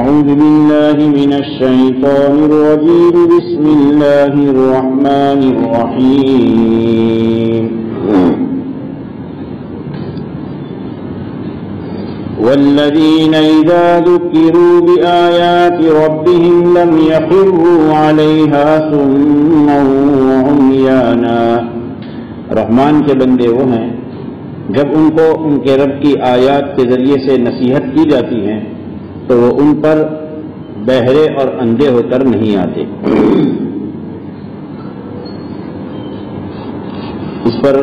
أعوذ بالله من الشيطان الرجيم بسم الله الرحمن الرحيم والذين إذا ذكروا بآيات ربهم لم يخروا عليها صما وعميانا. رحمان کے بندے وہ ہیں جب ان کو ان کے رب کی آیات کے ذریعے سے نصیحت کی جاتی ہیں تو وہ ان پر بہرے اور اندھے ہو کر نہیں آتے. اس پر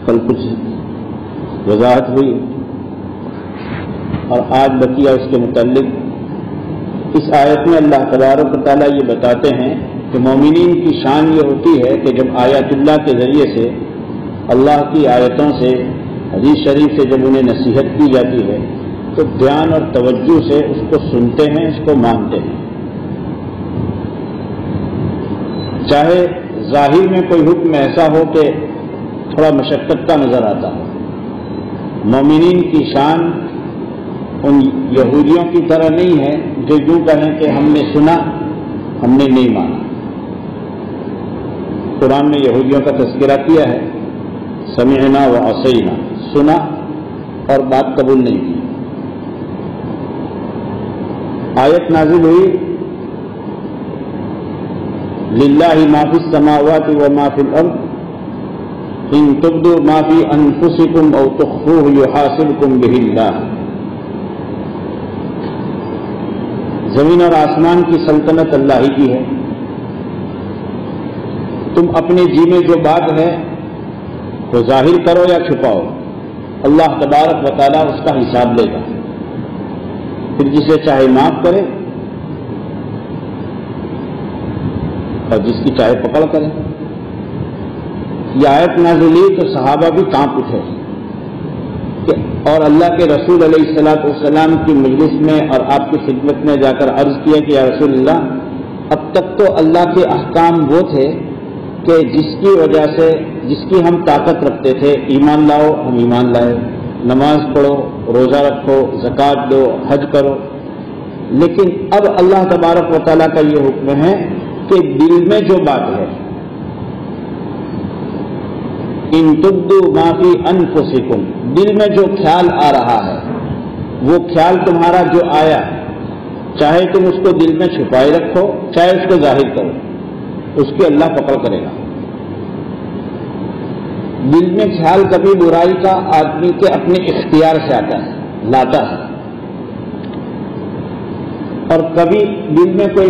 کل کچھ وضاحت ہوئی اور آج بقیہ اس کے متعلق. اس آیت میں اللہ تبارک و تعالیٰ یہ بتاتے ہیں کہ مومنین کی شان یہ ہوتی ہے کہ جب آیات اللہ کے ذریعے سے اللہ کی آیتوں سے حدیث شریف سے جب انہیں نصیحت کی جاتی ہے تو دھیان اور توجہ سے اس کو سنتے ہیں, اس کو مانتے ہیں. چاہے ظاہر میں کوئی حکم ایسا ہو کہ تھوڑا مشقت کا نظر آتا ہو. مومنین کی شان ان یہودیوں کی طرح نہیں ہے جو یوں کہیں کہ ہم نے سنا ہم نے نہیں مانا. قرآن نے یہودیوں کا تذکرہ کیا ہے, سمعنا و عصینا, سنا اور بات قبول نہیں کی. آیت نازل ہوئی للہ ما فی السماوات و ما فی الارض ان تبدوا ما فی انفسکم او تخفوه یحاسبکم بہ اللہ. زمین اور آسمان کی سلطنت اللہ ہی کی ہے. تم اپنے جی میں جو بات ہے وہ ظاہر کرو یا چھپاؤ, اللہ تبارک و تعالیٰ اس کا حساب لے گا. پھر جسے چاہے معاف کرے اور جس کی چاہے پکڑ کرے. یہ آیت نازل ہوئی تو صحابہ بھی کانپ اٹھے اور اللہ کے رسول علیہ السلام کی مجلس میں اور آپ کی خدمت میں جا کر عرض کیا کہ یا رسول اللہ, اب تک تو اللہ کے احکام وہ تھے کہ جس کی وجہ سے جس کی ہم طاقت رکھتے تھے, ایمان لاؤ ہم ایمان لائے, نماز پڑھو, روزہ رکھو, زکوٰۃ دو, حج کرو. لیکن اب اللہ تبارک و تعالیٰ کا یہ حکم ہے کہ دل میں جو بات ہے, ان تبدوا ما فی انفسکم, دل میں جو خیال آ رہا ہے وہ خیال تمہارا جو آیا, چاہے تم اس کو دل میں چھپائے رکھو چاہے اس کو ظاہر کرو, اس کے اللہ پکڑ کرے گا. دل میں خیال کبھی برائی کا آدمی کے اپنے اختیار سے آتا ہے, لاتا ہے, اور کبھی دل میں کوئی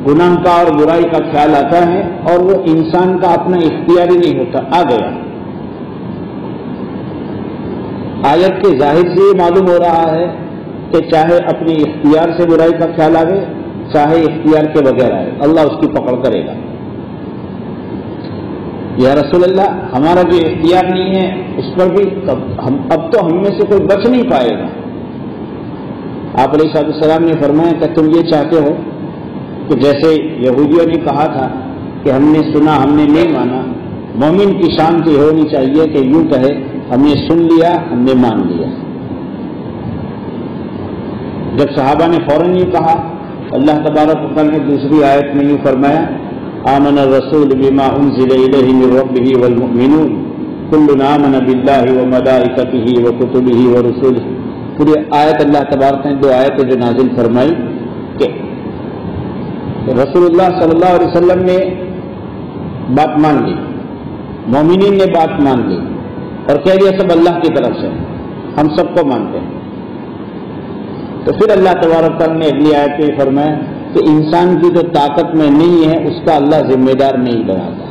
گناہ کا اور برائی کا خیال آتا ہے اور وہ انسان کا اپنا اختیار ہی نہیں ہوتا, آ گیا. آیت کے ظاہر سے یہ معلوم ہو رہا ہے کہ چاہے اپنے اختیار سے برائی کا خیال آئے چاہے اختیار کے بغیر آئے, اللہ اس کی پکڑ کرے گا. یا رسول اللہ, ہمارا جو اختیار نہیں ہے اس پر بھی اب تو ہم میں سے کوئی بچ نہیں پائے گا. آپ علیہ السلام نے فرمایا کہ تم یہ چاہتے ہو کہ جیسے یہودیوں نے کہا تھا کہ ہم نے سنا ہم نے نہیں مانا, مومن کی شان تو یہ ہونی چاہیے کہ یوں کہے ہم نے سن لیا ہم نے مان لیا. جب صحابہ نے فوراً یہ کہا, اللہ تبارک و تعالیٰ نے دوسری آیت میں یوں فرمایا آمن الرسول بما انزل الیہ من ربہ والمؤمنون کل آمن باللہ وملائکتہ وکتبہ ورسولہ. پوری آیت اللہ تبارک نے دو آیتیں جو نازل فرمائی کہ رسول اللہ صلی اللہ علیہ وسلم نے بات مان لی, مومنین نے بات مان لی اور کہہ دیا سب اللہ کی طرف سے, ہم سب کو مانتے ہیں. تو پھر اللہ تبارک تعالیٰ نے اگلی آیت میں فرمایا کہ انسان کی جو طاقت میں نہیں ہے اس کا اللہ ذمہ دار نہیں بناتا.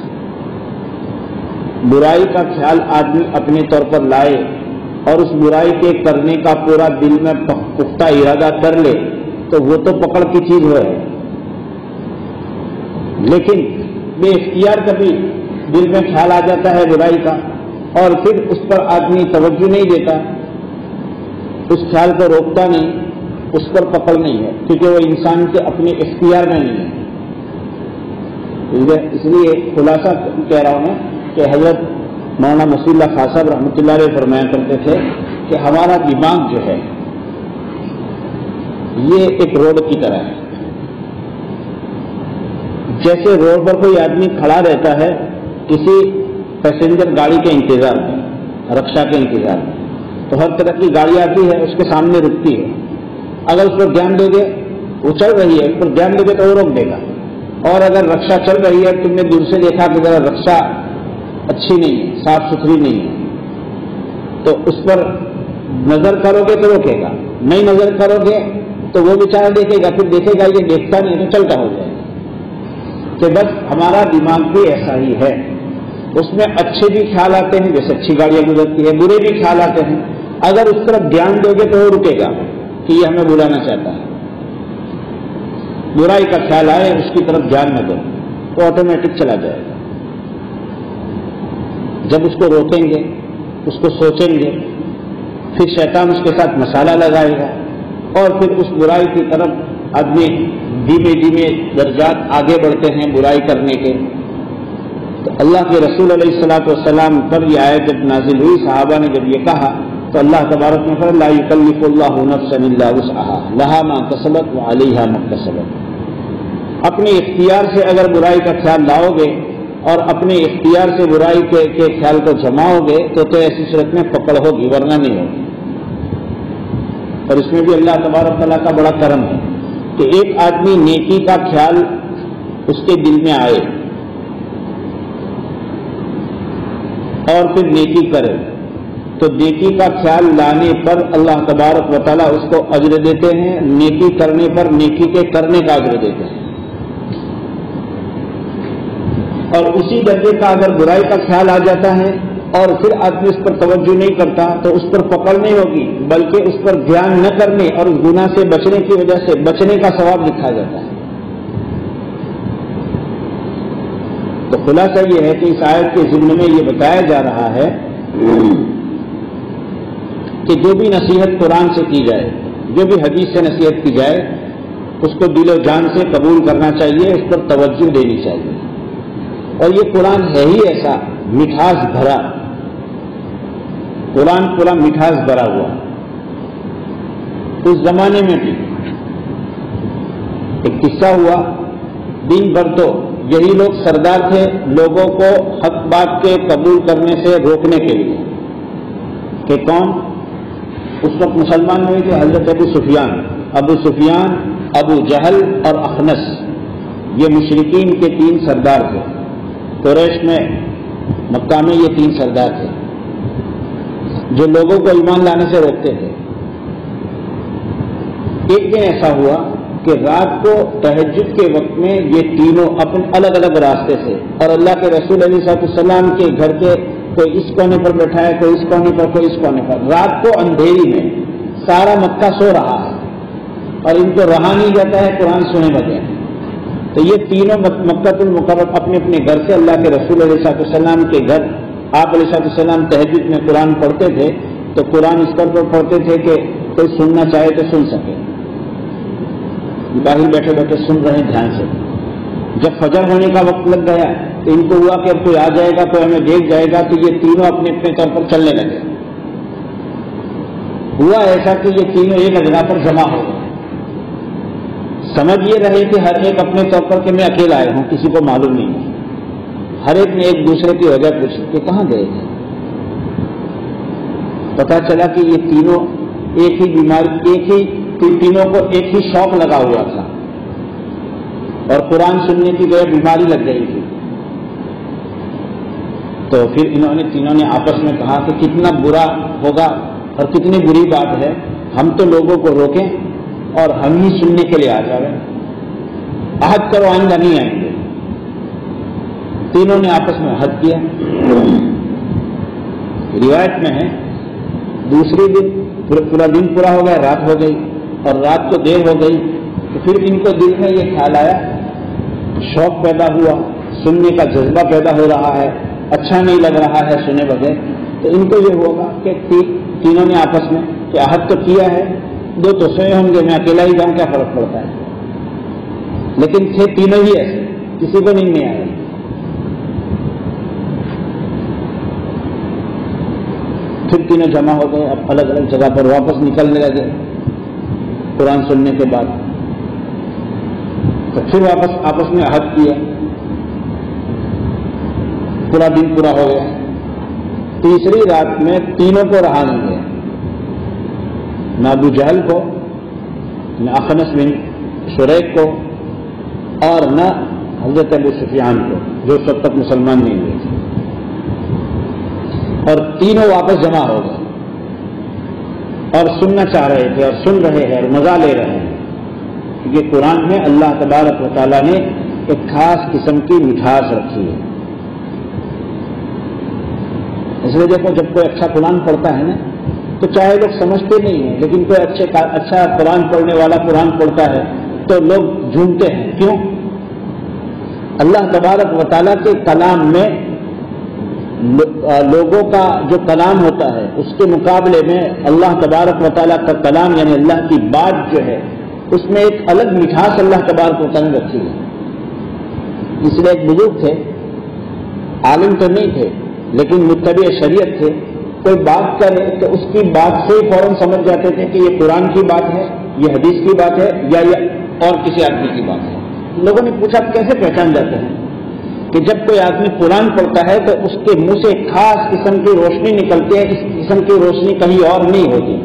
برائی کا خیال آدمی اپنے طور پر لائے اور اس برائی کے کرنے کا پورا دل میں پختہ ارادہ کر لے تو وہ تو پکڑ کی چیز ہے. لیکن بے اختیار کبھی دل میں خیال آ جاتا ہے برائی کا اور پھر اس پر آدمی توجہ نہیں دیتا, اس خیال کو روکتا نہیں, اس پر پکڑ نہیں ہے کیونکہ وہ انسان کے اپنے اختیار میں نہیں ہے. اس لیے خلاصہ کہہ رہا ہوں میں کہ حضرت مولانا مسیح اللہ خان صاحب رحمۃ اللہ علیہ فرمایا کرتے تھے کہ ہمارا دماغ جو ہے یہ ایک روڈ کی طرح ہے. جیسے روڈ پر کوئی آدمی کھڑا رہتا ہے کسی پیسنجر گاڑی کے انتظار میں, رکشا کے انتظار میں, تو ہر طرح کی گاڑی آتی ہے اس کے سامنے رکتی ہے. اگر اس پر دھیان دو گے, وہ چل رہی ہے, اس پر دھیان دو گے تو وہ روک دے گا. اور اگر رکشا چل رہی ہے, تم نے دور سے دیکھا کہ ذرا رکشا اچھی نہیں ہے, صاف ستھری نہیں ہے, تو اس پر نظر کرو گے تو روکے گا. نہیں نظر کرو گے تو وہ بیچارہ دیکھے گا, پھر دیکھے گا یہ دیکھتا نہیں تو چلتا ہو جائے گا. کہ بس ہمارا دماغ بھی ایسا ہی ہے, اس میں اچھے بھی خیال آتے ہیں, جیسے اچھی گاڑیاں گزرتی ہے, برے بھی خیال آتے ہیں. اگر اس طرف دھیان دو گے تو وہ رکے گا کہ یہ ہمیں بلانا چاہتا ہے. برائی کا خیال آئے, اس کی طرف دھیان نہ دو, وہ آٹومیٹک چلا جائے گا. جب اس کو روکیں گے, اس کو سوچیں گے, پھر شیطان اس کے ساتھ مسالہ لگائے گا, اور پھر اس برائی کی طرف آدمی دھیمے دھیمے درجات آگے بڑھتے ہیں برائی کرنے کے. تو اللہ کے رسول علیہ الصلوۃ والسلام پر یہ آیت جب نازل ہوئی, صحابہ نے جب یہ کہا تو اللہ تبارک نے فرمایا لا یکلف اللہ نفسا الا وسعها لها ما کسبت وعلیہا ما اکتسبت. اپنے اختیار سے اگر برائی کا خیال لاؤ گے اور اپنے اختیار سے برائی کے خیال کو جماؤ گے تو ایسی صورت میں پکڑ ہوگی, ورنہ نہیں ہوگی. اور اس میں بھی اللہ تبارک تعالیٰ کا بڑا کرم ہے کہ ایک آدمی نیکی کا خیال اس کے دل میں آئے اور پھر نیکی کرے, تو نیکی کا خیال لانے پر اللہ تبارک و تعالیٰ اس کو اجر دیتے ہیں, نیکی کرنے پر نیکی کے کرنے کا اجر دیتے ہیں. اور اسی درجے کا اگر برائی کا خیال آ جاتا ہے اور پھر آدمی اس پر توجہ نہیں کرتا تو اس پر پکڑ نہیں ہوگی, بلکہ اس پر دھیان نہ کرنے اور اس گناہ سے بچنے کی وجہ سے بچنے کا ثواب لکھا جاتا ہے. تو خلاصہ یہ ہے کہ اس آیت کے ضمن میں یہ بتایا جا رہا ہے کہ جو بھی نصیحت قرآن سے کی جائے, جو بھی حدیث سے نصیحت کی جائے, اس کو دل و جان سے قبول کرنا چاہیے, اس پر توجہ دینی چاہیے. اور یہ قرآن ہے ہی ایسا مٹھاس بھرا, قرآن پورا مٹھاس بھرا ہوا. اس زمانے میں بھی ایک قصہ ہوا, دن بھر تو یہی لوگ سردار تھے لوگوں کو حق بات کے قبول کرنے سے روکنے کے لیے. کہ کون؟ اس وقت مسلمان ہوئے تھے حضرت ابو سفیان, ابو جہل اور اخنس. یہ مشرکین کے 3 سردار تھے. قریش میں, مکہ میں یہ 3 سردار تھے جو لوگوں کو ایمان لانے سے روکتے تھے. ایک دن ایسا ہوا کہ رات کو تہجد کے وقت میں یہ تینوں اپنے الگ الگ راستے سے, اور اللہ کے رسول علیہ السلام کے گھر کے کوئی اس کونے پر بیٹھا ہے, کوئی اس کونے پر, کوئی اس کونے پر, رات کو اندھیری میں سارا مکہ سو رہا ہے اور ان کو رہا نہیں جاتا ہے قرآن سنے بغیر. تو یہ تینوں مکہ المکرمہ اپنے اپنے گھر سے اللہ کے رسول علیہ السلام کے گھر, آپ علیہ السلام تہجد میں قرآن پڑھتے تھے تو قرآن اس پر پڑھتے تھے کہ کوئی سننا چاہے تو سن سکے. باہر بیٹھے بیٹھے سن رہے ہیں دھیان سے. جب فجر ہونے کا وقت لگ گیا تو ان کو ہوا کہ اب کوئی آ جائے گا, کوئی ہمیں دیکھ جائے گا, تو یہ تینوں اپنے اپنے طور پر چلنے لگے. ہوا ایسا کہ یہ تینوں ایک جگہ پر جمع ہو گئے. سمجھ یہ رہے کہ ہر ایک اپنے طور پر کہ میں اکیلا آیا ہوں, کسی کو معلوم نہیں. ہر ایک نے ایک دوسرے کی وجہ پوچھی کہ کہاں گئے تھے. پتا چلا کہ یہ تینوں ایک ہی بیماری, تینوں کو ایک ہی شوق لگا ہوا تھا اور قرآن سننے کی جو بیماری لگ گئی تھی. تو پھر انہوں نے تینوں نے آپس میں کہا کہ کتنا برا ہوگا اور کتنی بری بات ہے, ہم تو لوگوں کو روکیں اور ہم ہی سننے کے لیے آ جائیں, عہد کرو آئندہ نہیں آئیں گے. تینوں نے آپس میں عہد کیا. روایت میں ہے دوسری دن پورا دن پورا ہو گیا, رات ہو گئی اور رات کو دیر ہو گئی, تو پھر ان کو دل میں یہ خیال آیا, شوق پیدا ہوا, سننے کا جذبہ پیدا ہو رہا ہے, اچھا نہیں لگ رہا ہے سنے بغیر. تو ان کو یہ ہوگا کہ تینوں نے آپس میں کہ عہد تو کیا ہے, 2 تو سوئے ہوں گے, میں اکیلا ہی جاؤں, کیا فرق پڑتا ہے. لیکن تھے تینوں ہی ایسے, کسی کو نیند نہیں آیا. پھر تینوں جمع ہو گئے, اب الگ الگ جگہ پر واپس نکلنے لگے. قرآن سننے کے بعد، تو پھر واپس آپس میں عہد کیا، پورا دن پورا ہو گیا، تیسری رات میں تینوں کو رہا نہیں گیا، نہ ابو جہل کو، نہ اخنس بن شریک کو، اور نہ حضرت ابو سفیان کو، جو اس وقت تک مسلمان نہیں ہوئے تھے، اور تینوں واپس جمع ہو گئے اور سننا چاہ رہے تھے اور سن رہے ہیں اور مزہ لے رہے ہیں، کیونکہ قرآن میں اللہ تبارک و تعالیٰ نے ایک خاص قسم کی مٹھاس رکھی ہے۔ اس لیے دیکھو، جب کوئی اچھا قرآن پڑھتا ہے نا تو چاہے لوگ سمجھتے نہیں ہیں، لیکن کوئی اچھا قرآن پڑھنے والا قرآن پڑھتا ہے تو لوگ جھومتے ہیں۔ کیوں؟ اللہ تبارک و تعالیٰ کے کلام میں لوگوں کا جو کلام ہوتا ہے اس کے مقابلے میں اللہ تبارک و تعالیٰ کا کلام یعنی اللہ کی بات جو ہے اس میں ایک الگ مٹھاس اللہ تبارک و تعالیٰ نے رکھی ہے۔ اس لیے ایک بزرگ تھے، عالم تو نہیں تھے لیکن متبع شریعت تھے، کوئی بات کرے تو اس کی بات سے فوراً سمجھ جاتے تھے کہ یہ قرآن کی بات ہے، یہ حدیث کی بات ہے، یا یہ اور کسی آدمی کی بات ہے۔ لوگوں نے پوچھا کیسے پہچان جاتے ہیں؟ کہ جب کوئی آدمی قرآن پڑھتا ہے تو اس کے منہ سے خاص قسم کی روشنی نکلتی ہے، اس قسم کی روشنی کہیں اور نہیں ہوتی،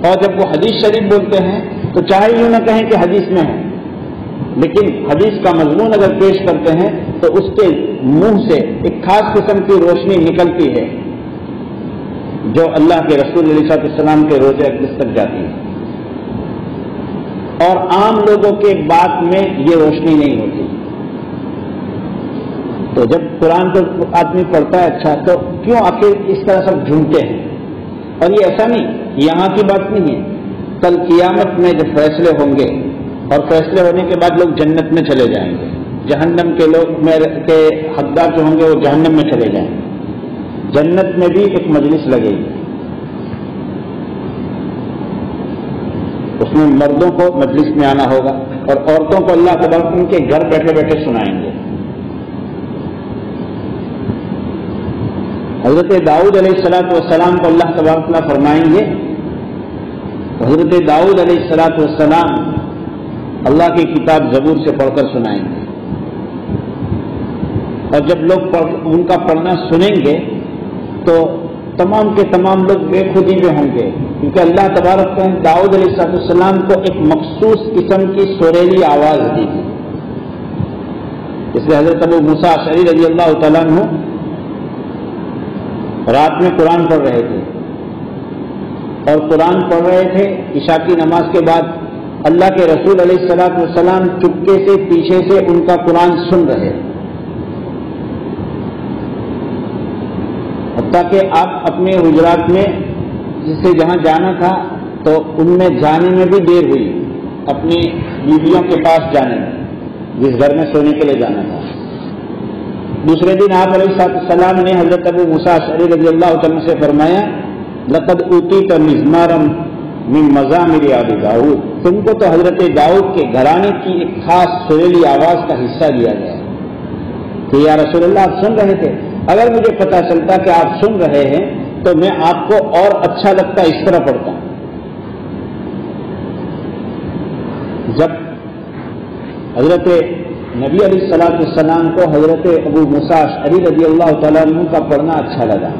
اور جب وہ حدیث شریف بولتے ہیں تو چاہے یوں نہ کہیں کہ حدیث میں ہے، لیکن حدیث کا مضمون اگر پیش کرتے ہیں تو اس کے منہ سے ایک خاص قسم کی روشنی نکلتی ہے جو اللہ کے رسول علیہ السلام کے روزے اقدس تک جاتی ہے، اور عام لوگوں کے بات میں یہ روشنی نہیں ہوتی۔ تو جب قرآن کو آدمی پڑھتا ہے اچھا، تو کیوں آخر اس طرح سب جھومتے ہیں؟ اور یہ ایسا نہیں، یہاں کی بات نہیں ہے، کل قیامت میں جب فیصلے ہوں گے اور فیصلے ہونے کے بعد لوگ جنت میں چلے جائیں گے، جہنم کے لوگ کے حقدار جو ہوں گے وہ جہنم میں چلے جائیں گے، جنت میں بھی ایک مجلس لگے گی، اس میں مردوں کو مجلس میں آنا ہوگا اور عورتوں کو اللہ تبارک ان کے گھر بیٹھے بیٹھے سنائیں گے۔ حضرت داؤد علیہ السلام کو اللہ تبارک تعالیٰ فرمائیں گے، حضرت داؤد علیہ السلام اللہ کی کتاب زبور سے پڑھ کر سنائیں گے، اور جب لوگ ان کا پڑھنا سنیں گے تو تمام کے تمام لوگ بے خودی میں ہوں گے، کیونکہ اللہ تبارک نے داؤد علیہ السلام کو ایک مخصوص قسم کی سریلی آواز دی تھی، اس لیے حضرت ابو موسیٰ اشعری رضی اللہ تعالیٰ عنہ رات میں قرآن پڑھ رہے تھے، اور قرآن پڑھ رہے تھے عشاء کی نماز کے بعد، اللہ کے رسول علیہ السلام چپکے سے پیچھے سے ان کا قرآن سن رہے، حتیٰ کہ آپ اپنے حجرات میں جس سے جہاں جانا تھا تو ان میں جانے میں بھی دیر ہوئی، اپنی بیویوں کے پاس جانے میں، جس گھر میں سونے کے لیے جانا تھا۔ دوسرے دن آپ علیہ السلام نے حضرت ابو موسیٰ اشعری رضی اللہ عنہ سے فرمایا، لقد اوتیت مزمارا من مزامر آل داؤد، تم کو تو حضرت داؤد کے گھرانے کی ایک خاص سریلی آواز کا حصہ دیا گیا ہے۔ کہ یا رسول اللہ آپ سن رہے تھے، اگر مجھے پتہ چلتا کہ آپ سن رہے ہیں تو میں آپ کو اور اچھا لگتا اس طرح پڑھتا۔ جب حضرت نبی علیہ السلام کو حضرت ابو موسیٰ اشعری رضی اللہ تعالیٰ عنہ کا پڑھنا اچھا لگا،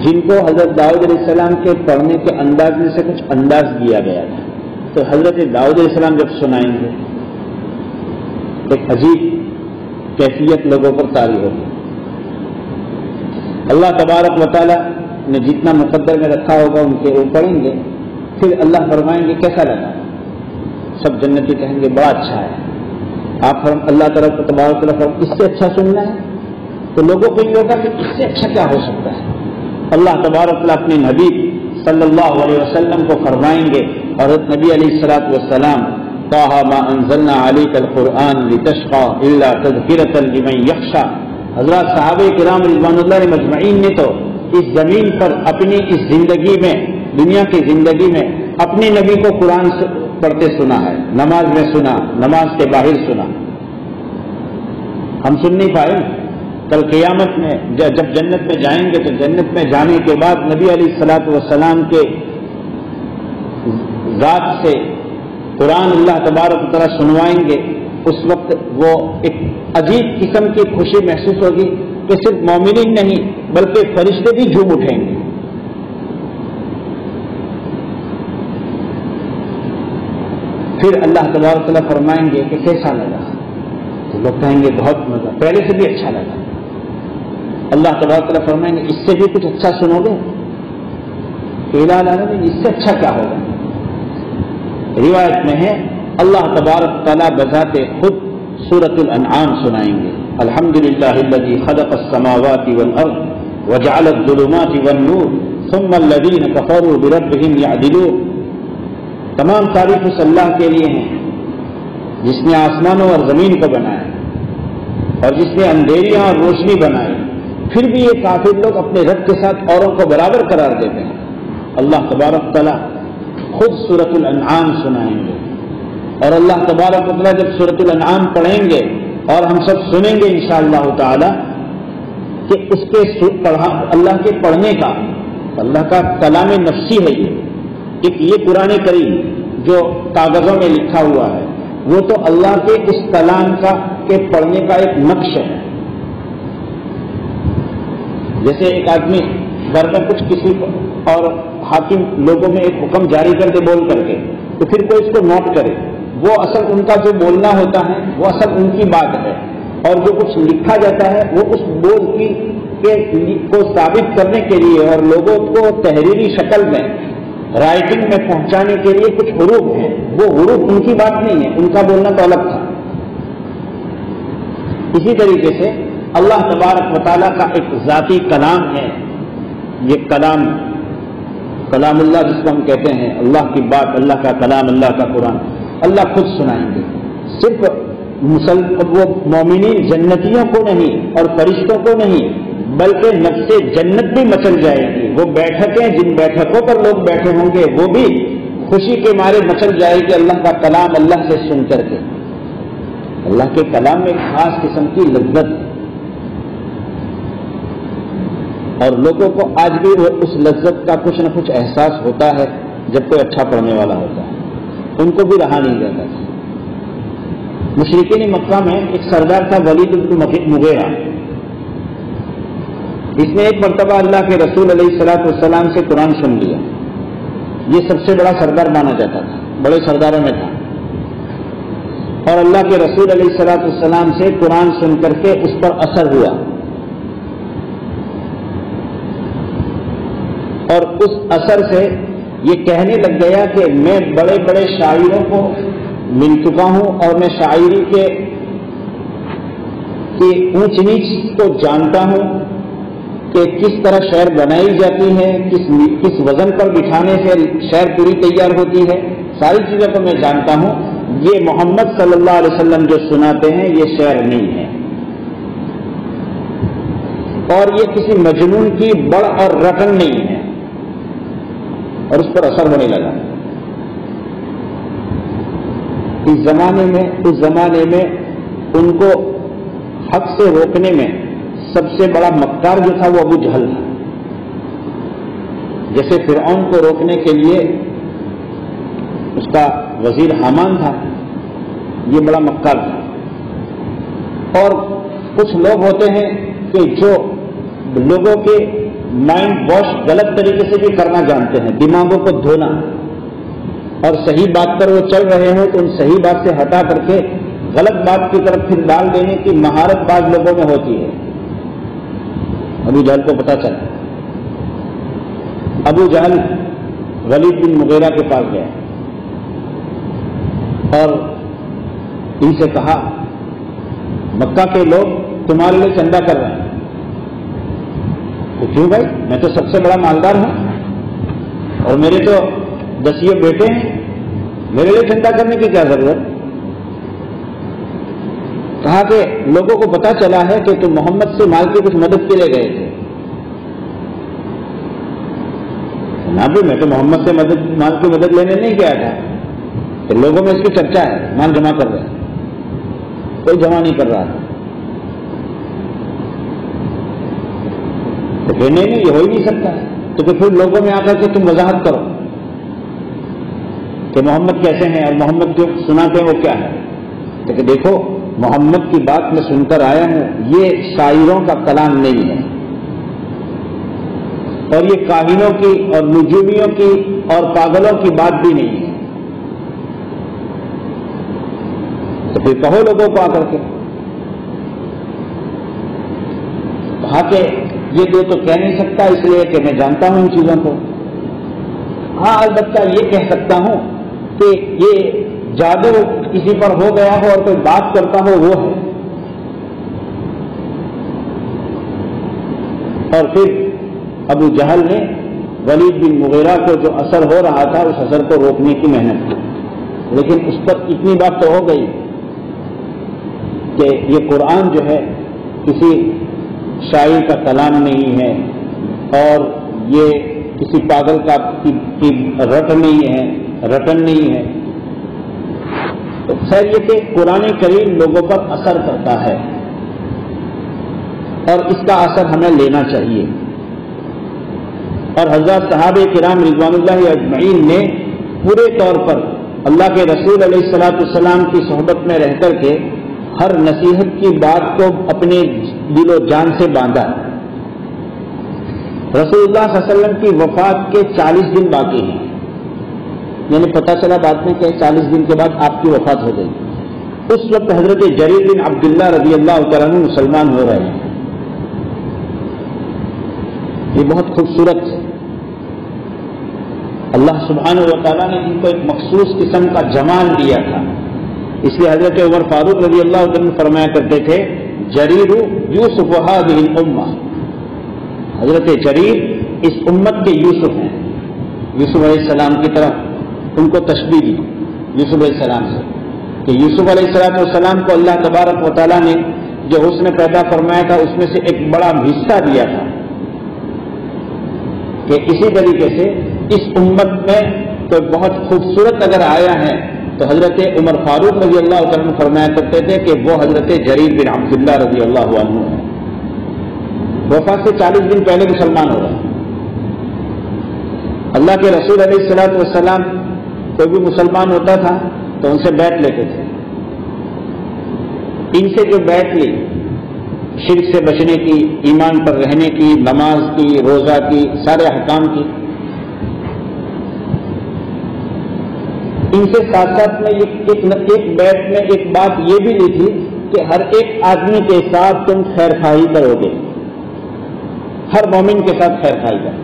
جن کو حضرت داؤد علیہ السلام کے پڑھنے کے انداز میں سے کچھ انداز دیا گیا تھا، تو حضرت داؤد علیہ السلام جب سنائیں گے ایک عجیب کیفیت لوگوں پر طاری ہوگی۔ اللہ تبارک و تعالیٰ نے جتنا مقدر میں رکھا ہوگا ان کے وہ پڑھیں گے، پھر اللہ فرمائیں گے کیسا لگا؟ سب جنتی کہیں گے بڑا اچھا ہے۔ آپ اللہ تبارک و تعالیٰ اس سے اچھا سننا ہے، تو لوگوں کو یہ ہوگا کہ اس سے اچھا کیا ہو سکتا ہے؟ اللہ تبارک تعالیٰ اپنے نبی صلی اللہ علیہ وسلم کو فرمائیں گے، اور نبی علیہ السلام طٰہٰ مَا أَنزَلْنَا عَلَيْكَ الْقُرْآنَ لِتَشْقَىٰ إِلَّا تَذْكِرَةً لِمَن يَخْشَىٰ۔ حضرات صحابہ کرام رضوان اللہ مجمعین نے تو اس زمین پر اپنی اس زندگی میں، دنیا کی زندگی میں اپنے نبی کو قرآن پڑھتے سنا ہے، نماز میں سنا، نماز کے باہر سنا، ہم سن نہیں پائے۔ کل قیامت میں جب جنت میں جائیں گے تو جنت میں جانے کے بعد نبی علیہ السلام کے ذات سے قرآن اللہ تبارک و تعالیٰ سنوائیں گے، اس وقت وہ ایک عجیب قسم کی خوشی محسوس ہوگی کہ صرف مومنین نہیں بلکہ فرشتے بھی جھوم اٹھیں گے۔ پھر اللہ تبارک و تعالیٰ فرمائیں گے کہ کیسا لگا؟ تو لوگ کہیں گے بہت مزہ، پہلے سے بھی اچھا لگا۔ اللہ تبارک و تعالیٰ فرمائیں گے اس سے بھی کچھ اچھا سنو گے؟ اس سے اچھا کیا ہوگا؟ روایت میں ہے اللہ تبارک تعالیٰ بذات خود سورۃ الانعام سنائیں گے۔ الحمدللہ الذی خلق السماوات والارض وجعل الظلمات والنور ثم الذین کفروا بربہم یعدلون۔ تمام تعریف اس اللہ کے لیے ہیں جس نے آسمانوں اور زمین کو بنایا اور جس نے اندھیریاں اور روشنی بنائی، پھر بھی یہ کافر لوگ اپنے رب کے ساتھ اوروں کو برابر قرار دیتے ہیں۔ اللہ تبارک تعالیٰ خود سورۃ الانعام سنائیں گے، اور اللہ تبارک تعالیٰ جب سورۃ الانعام پڑھیں گے اور ہم سب سنیں گے انشاءاللہ تعالیٰ کہ اس کے اللہ کے پڑھنے کا، اللہ کا کلام نفسی ہے یہ قرآن کریم جو کاغذوں میں لکھا ہوا ہے، وہ تو اللہ کے اس کلام کا کے پڑھنے کا ایک نقش ہے۔ جیسے ایک آدمی گھر میں کچھ کسی کو اور حاکم لوگوں میں ایک حکم جاری کر دے بول کر کے، تو پھر کوئی اس کو نوٹ کرے، وہ اصل ان کا جو بولنا ہوتا ہے وہ اصل ان کی بات ہے، اور جو کچھ لکھا جاتا ہے وہ اس بول کو ثابت کرنے کے لیے اور لوگوں کو تحریری شکل میں رائٹنگ میں پہنچانے کے لیے کچھ حروف ہیں، وہ حروف ان کی بات نہیں ہے، ان کا بولنا تو الگ تھا۔ اسی طریقے سے اللہ تبارک و تعالیٰ کا ایک ذاتی کلام ہے، یہ کلام اللہ جس کو ہم کہتے ہیں اللہ کی بات، اللہ کا کلام، اللہ کا قرآن، اللہ خود سنائیں گے۔ صرف وہ مومنین جنتیوں کو نہیں اور فرشتوں کو نہیں بلکہ نفس جنت بھی مچل جائے گی۔ وہ بیٹھکیں جن بیٹھکوں پر لوگ بیٹھے ہوں گے وہ بھی خوشی کے مارے مچل جائے گی اللہ کا کلام اللہ سے سن کر کے۔ اللہ کے کلام میں ایک خاص قسم کی لذت ہے، اور لوگوں کو آج بھی اس لذت کا کچھ نہ کچھ احساس ہوتا ہے جب کوئی اچھا پڑھنے والا ہوتا ہے، ان کو بھی رہا نہیں جاتا۔ مشرکین مکہ میں ایک سردار تھا ولید بن مغیرہ، اس نے ایک مرتبہ اللہ کے رسول علیہ الصلوۃ والسلام سے قرآن سن لیا۔ یہ سب سے بڑا سردار مانا جاتا تھا، بڑے سرداروں میں تھا، اور اللہ کے رسول علیہ الصلوۃ والسلام سے قرآن سن کر کے اس پر اثر ہوا، اور اس اثر سے یہ کہنے لگ گیا کہ میں بڑے بڑے شاعروں کو مل چکا ہوں اور میں شاعری کے اونچ نیچ کو جانتا ہوں کہ کس طرح شعر بنائی جاتی ہے، کس وزن پر بٹھانے سے شعر پوری تیار ہوتی ہے، ساری چیزوں کو میں جانتا ہوں۔ یہ محمد صلی اللہ علیہ وسلم جو سناتے ہیں یہ شعر نہیں ہے، اور یہ کسی مجنون کی بڑ اور رٹن نہیں ہے، اور اس پر اثر ہونے لگا۔ اس زمانے میں ان کو حق سے روکنے میں سب سے بڑا مکار جو تھا وہ ابو جہل تھا۔ جیسے فرعون کو روکنے کے لیے اس کا وزیر حامان تھا، یہ بڑا مکار تھا۔ اور کچھ لوگ ہوتے ہیں کہ جو لوگوں کے مائنڈ واش غلط طریقے سے بھی کرنا جانتے ہیں، دماغوں کو دھونا، اور صحیح بات پر وہ چل رہے ہوں تو ان صحیح بات سے ہٹا کر کے غلط بات کی طرف پھر ڈال دینے کی مہارت بعض لوگوں میں ہوتی ہے۔ ابو جہل کو پتا چلا، ابو جہل ولید بن مغیرہ کے پاس گیا اور ان سے کہا مکہ کے لوگ تمہارے لیے چندہ کر رہے ہیں۔ تو کیوں بھائی، میں تو سب سے بڑا مالدار ہوں اور میرے تو 10 بیٹے ہیں، میرے لیے چندہ کرنے کی کیا ضرورت؟ کہا کہ لوگوں کو پتا چلا ہے کہ تم محمد سے مال کی کچھ مدد کے لیے گئے تھے۔ نہ بھی میں تو محمد سے مال کی مدد لینے نہیں گیا تھا، تو لوگوں میں اس کی چرچا ہے مال جمع کر رہے ہیں، کوئی جمع نہیں کر رہا تھا۔ تو پھر نہیں یہ ہو ہی نہیں سکتا، تو پھر لوگوں میں آ کر کے تم وضاحت کرو۔ کہ محمد کیسے ہیں اور محمد جو سناتے ہیں وہ کیا ہے. کہ دیکھو محمد کی بات میں سن کر آیا ہوں، یہ شاعروں کا کلام نہیں ہے، اور یہ کاہنوں کی اور نجومیوں کی اور پاگلوں کی بات بھی نہیں ہے. تو پھر کہو لوگوں کو آ کر کے. کہا کہ یہ تو کہہ نہیں سکتا اس لیے کہ میں جانتا ہوں ان چیزوں کو. ہاں البتہ یہ کہہ سکتا ہوں کہ یہ جادو کسی پر ہو گیا ہو اور کوئی بات کرتا ہو وہ ہے. اور پھر ابو جہل نے ولید بن مغیرہ کو جو اثر ہو رہا تھا اس اثر کو روکنے کی محنت کی، لیکن اس پر اتنی بات تو ہو گئی کہ یہ قرآن جو ہے کسی شاعر کا کلام نہیں ہے اور یہ کسی پاگل کا رٹن نہیں ہے. تو خیر یہ کہ قرآن کریم لوگوں پر اثر کرتا ہے اور اس کا اثر ہمیں لینا چاہیے. اور حضرت صحابہ کرام رضوان اللہ اجمعین نے پورے طور پر اللہ کے رسول علیہ الصلوۃ والسلام کی صحبت میں رہ کر کے ہر نصیحت کی بات کو اپنے دل و جان سے باندھا. رسول اللہ صلی اللہ علیہ وسلم کی وفات کے 40 دن باقی ہیں، یعنی پتہ چلا بعد میں کہ 40 دن کے بعد آپ کی وفات ہو گئی. اس وقت حضرت جریر بن عبداللہ رضی اللہ تعالیٰ عنہ مسلمان ہو رہے ہیں. یہ بہت خوبصورت ہے. اللہ سبحانہ و تعالیٰ نے ان کو ایک مخصوص قسم کا جمال دیا تھا. اس لیے حضرت عمر فاروق رضی اللہ عنہ فرمایا کرتے تھے جریر یوسف هذه الامہ، حضرت جریر اس امت کے یوسف ہیں. یوسف علیہ السلام کی طرف ان کو تشبیہ دی یوسف علیہ السلام سے کہ یوسف علیہ السلام کو اللہ تبارک و تعالیٰ نے جو حسن پیدا فرمایا تھا اس میں سے ایک بڑا حصہ دیا تھا کہ اسی طریقے سے اس امت میں کوئی بہت خوبصورت اگر آیا ہے تو حضرت عمر فاروق رضی اللہ عنہ فرمایا کرتے تھے کہ وہ حضرت جریر بن عبداللہ رضی اللہ عنہ ہے. وفات سے 40 دن پہلے مسلمان ہو رہا. اللہ کے رسول علیہ الصلوۃ والسلام کوئی بھی مسلمان ہوتا تھا تو ان سے بیعت لیتے تھے. ان سے جو بیعت لی شرک سے بچنے کی، ایمان پر رہنے کی، نماز کی، روزہ کی، سارے احکام کی، ان سے ساتھ ساتھ میں ایک بیعت میں ایک بات یہ بھی لی تھی کہ ہر ایک آدمی کے ساتھ تم خیر خواہی کرو گے، ہر مومن کے ساتھ خیر خواہی کرو.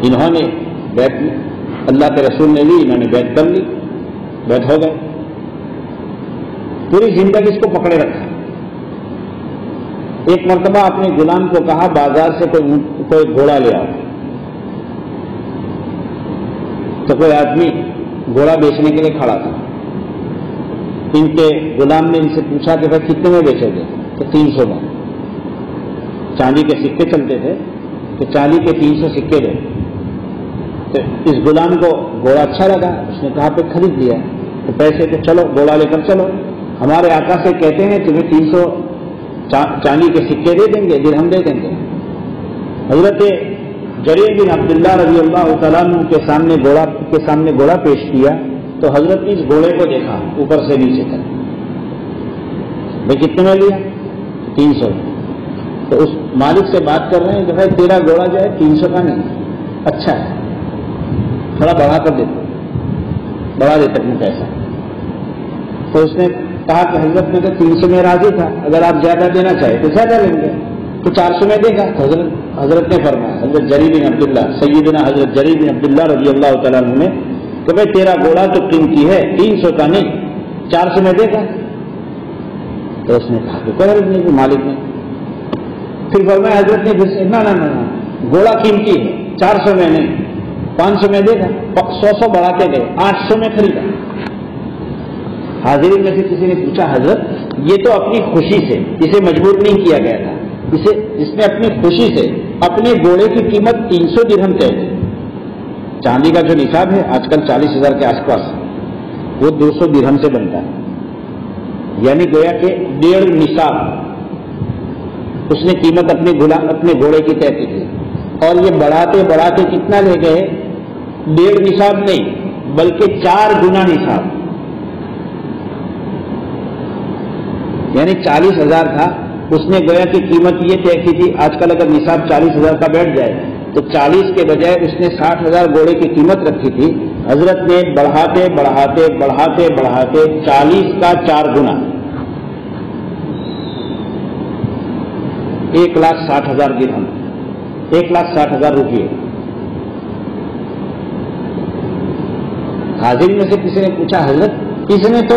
انہوں نے بیعت لی، اللہ کے رسول نے لی، انہوں نے بیعت کر لی، بیعت ہو گئے. پوری زندگی اس کو پکڑے رکھا. ایک مرتبہ اپنے غلام کو کہا بازار سے کوئی گھوڑا لے آؤ. تو کوئی آدمی گھوڑا بیچنے کے لیے کھڑا تھا. ان کے غلام نے ان سے پوچھا کہ بھائی کتنے میں بیچو گے؟ تو 300 میں. چاندی کے سکے چلتے تھے تو چاندی کے 300 سکے دے. تو اس غلام کو گھوڑا اچھا لگا، اس نے کہا پہ خرید لیا. تو پیسے کہ چلو گھوڑا لے کر چلو، ہمارے آقا سے کہتے ہیں تمہیں 300 چاندی کے سکے دے دیں گے، درہم دے دیں گے. حضرت جریر بن عبداللہ رضی اللہ تعالیٰ عنہ کے سامنے گھوڑا پیش کیا تو حضرت نے اس گھوڑے کو دیکھا اوپر سے نیچے تک. بھائی کتنے میں لیا؟ 300. تو اس مالک سے بات کر رہے ہیں کہ بھائی تیرا گھوڑا جو ہے 300 کا نہیں، اچھا ہے، تھوڑا بڑھا کر دیتا، بڑھا دیتا اپنے پیسہ. تو اس نے کہا کہ حضرت میں تو 300 میں راضی تھا، اگر آپ زیادہ دینا چاہے تو زیادہ لیں گے. تو 400 میں دے گا. تو حضرت نے فرمایا، حضرت جریر بن عبداللہ سیدنا حضرت جریر بن عبداللہ رضی اللہ تعالیٰ عنہ نے کہ بھائی تیرا گھوڑا تو قیمتی ہے، 300 کا نہیں، 400 میں دے گا. تو اس نے کہا کہ کوئی حرج نہیں. مالک نے پھر فرمایا، حضرت نے پھر سے نہ گھوڑا قیمتی ہے، 400 میں نہیں، 500 میں دے گا. 100 بڑھا کے گئے، 800 میں خریدا. حاضرین میں سے کسی نے پوچھا حضرت یہ تو اپنی خوشی سے، اسے مجبور نہیں کیا گیا تھا، اس نے اپنی خوشی سے اپنے گھوڑے کی قیمت 300 درہم طے کی. چاندی کا جو نصاب ہے آج کل 40,000 کے آس پاس، وہ 200 درہم سے بنتا ہے، یعنی گویا کہ 1.5 نصاب اس نے قیمت اپنے گھوڑے کی طے کی تھی. اور یہ بڑھاتے کتنا لے گئے 1.5 نصاب نہیں بلکہ 4 گنا نصاب، یعنی 40,000 تھا، اس نے گویا کی قیمت یہ طے کی تھی. آج کل اگر نصاب 40,000 کا بیٹھ جائے تو 40 کے بجائے اس نے 60,000 گھوڑے کی قیمت رکھی تھی. حضرت نے بڑھاتے بڑھاتے بڑھاتے بڑھاتے 40 کا 4 گنا 1,60,000 درہم، 1,60,000 روپئے. حاضر میں سے کسی نے پوچھا حضرت اس نے تو